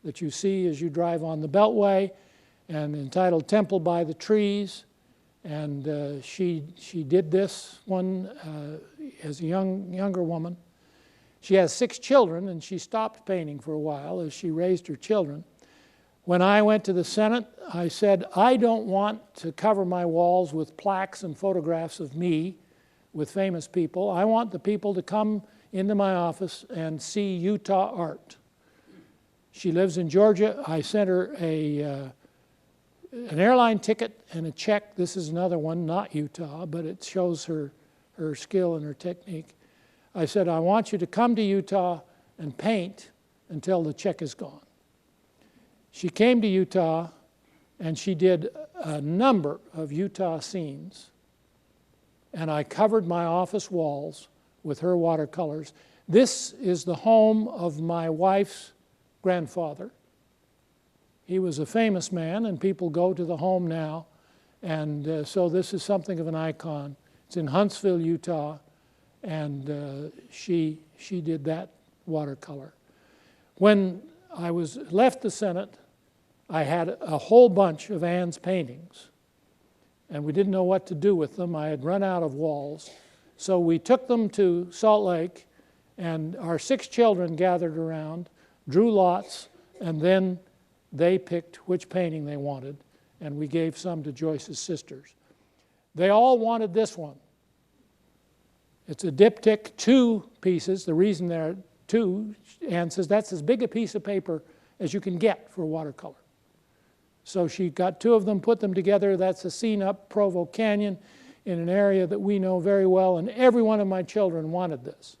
that you see as you drive on the Beltway, and entitled Temple by the Trees. And she did this one as a younger woman. She has 6 children, and she stopped painting for a while as she raised her children. When I went to the Senate, I said, I don't want to cover my walls with plaques and photographs of me with famous people. I want the people to come into my office and see Utah art. She lives in Georgia. I sent her an airline ticket and a check. This is another one, not Utah, but it shows her skill and her technique. I said, I want you to come to Utah and paint until the check is gone. She came to Utah and she did a number of Utah scenes, and I covered my office walls with her watercolors. This is the home of my wife's grandfather. He was a famous man, and people go to the home now, and so this is something of an icon. It's in Huntsville, Utah, and she did that watercolor. When I left the Senate, I had a whole bunch of Ann's paintings, and we didn't know what to do with them. I had run out of walls. So we took them to Salt Lake, and our 6 children gathered around, drew lots, and then they picked which painting they wanted, and we gave some to Joyce's sisters. They all wanted this one. It's a diptych, 2 pieces. The reason there are 2, Ann says, that's as big a piece of paper as you can get for watercolor. So she got 2 of them, put them together. That's a scene up Provo Canyon in an area that we know very well, and every one of my children wanted this.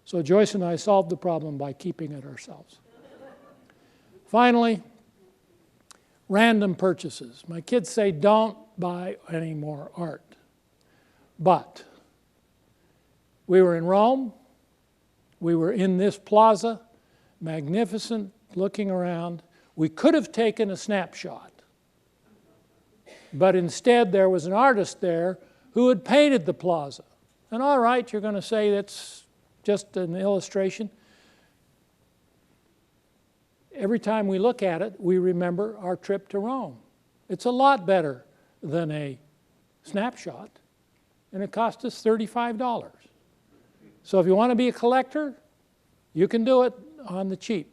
So Joyce and I solved the problem by keeping it ourselves. Finally, random purchases. My kids say, don't buy any more art. But we were in Rome. We were in this plaza, magnificent, looking around. We could have taken a snapshot. But instead, there was an artist there who had painted the plaza. And all right, you're going to say that's just an illustration. Every time we look at it, we remember our trip to Rome. It's a lot better than a snapshot, and it cost us $35. So if you want to be a collector, you can do it on the cheap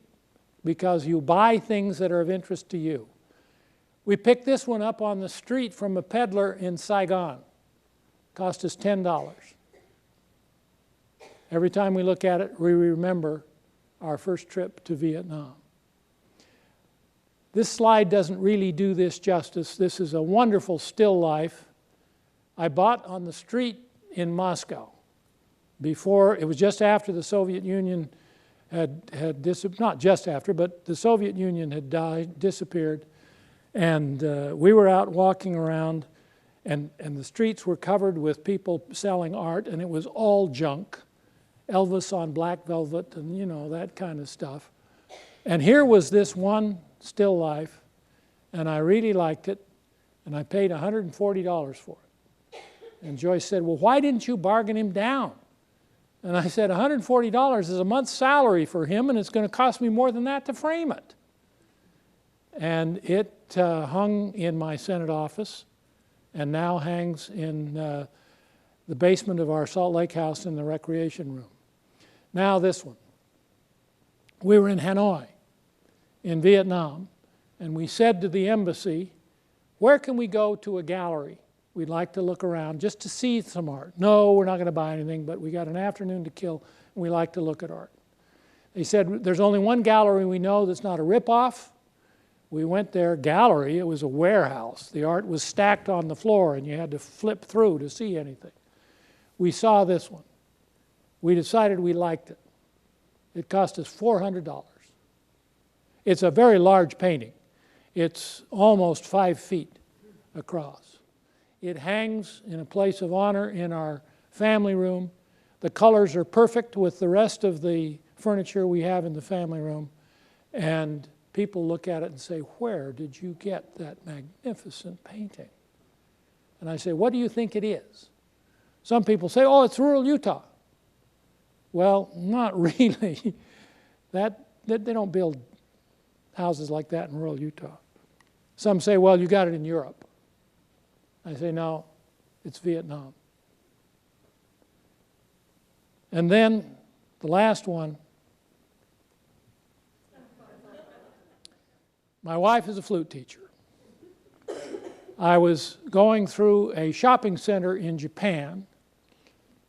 because you buy things that are of interest to you. We picked this one up on the street from a peddler in Saigon. Cost us $10. Every time we look at it, we remember our first trip to Vietnam. This slide doesn't really do this justice. This is a wonderful still life I bought on the street in Moscow. Before, it was just after the Soviet Union had disappeared, not just after, but the Soviet Union had disappeared. And we were out walking around, and the streets were covered with people selling art, and it was all junk. Elvis on black velvet and, you know, that kind of stuff. And here was this one still life, and I really liked it, and I paid $140 for it. And Joyce said, well, why didn't you bargain him down? And I said, $140 is a month's salary for him, and it's going to cost me more than that to frame it. And it hung in my Senate office and now hangs in the basement of our Salt Lake house in the recreation room. Now this one. We were in Hanoi in Vietnam, and we said to the embassy, where can we go to a gallery? We'd like to look around just to see some art. No, we're not going to buy anything, but we got an afternoon to kill, and we like to look at art. They said, there's only one gallery we know that's not a ripoff. We went there, gallery, it was a warehouse. The art was stacked on the floor, and you had to flip through to see anything. We saw this one. We decided we liked it. It cost us $400. It's a very large painting. It's almost 5 feet across. It hangs in a place of honor in our family room. The colors are perfect with the rest of the furniture we have in the family room. And people look at it and say, where did you get that magnificent painting? And I say, what do you think it is? Some people say, oh, it's rural Utah. Well, not really. They don't build houses like that in rural Utah. Some say, well, you got it in Europe. I say, no, it's Vietnam. And then the last one. My wife is a flute teacher. I was going through a shopping center in Japan,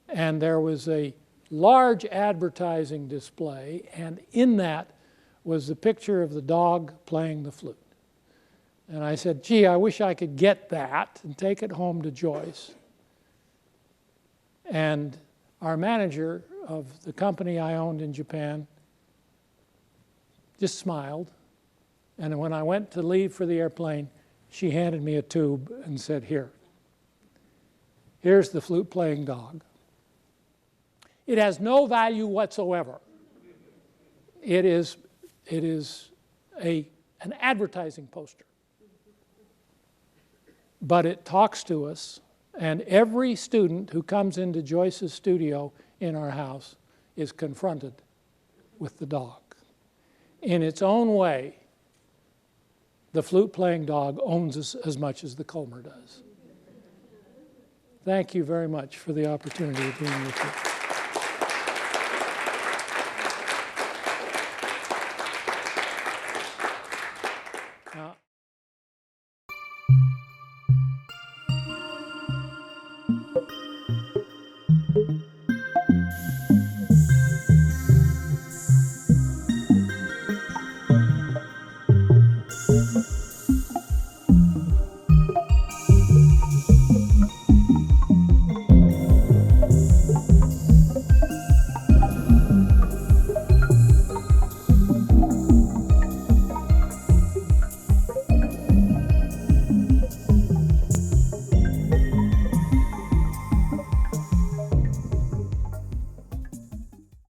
and there was a large advertising display, and in that was the picture of the dog playing the flute. And I said, gee, I wish I could get that and take it home to Joyce. And our manager of the company I owned in Japan just smiled. And when I went to leave for the airplane, she handed me a tube and said, here's the flute-playing dog. It has no value whatsoever. It is an advertising poster. But it talks to us, and every student who comes into Joyce's studio in our house is confronted with the dog. In its own way, the flute-playing dog owns us as much as the Colmer does. Thank you very much for the opportunity of being with you.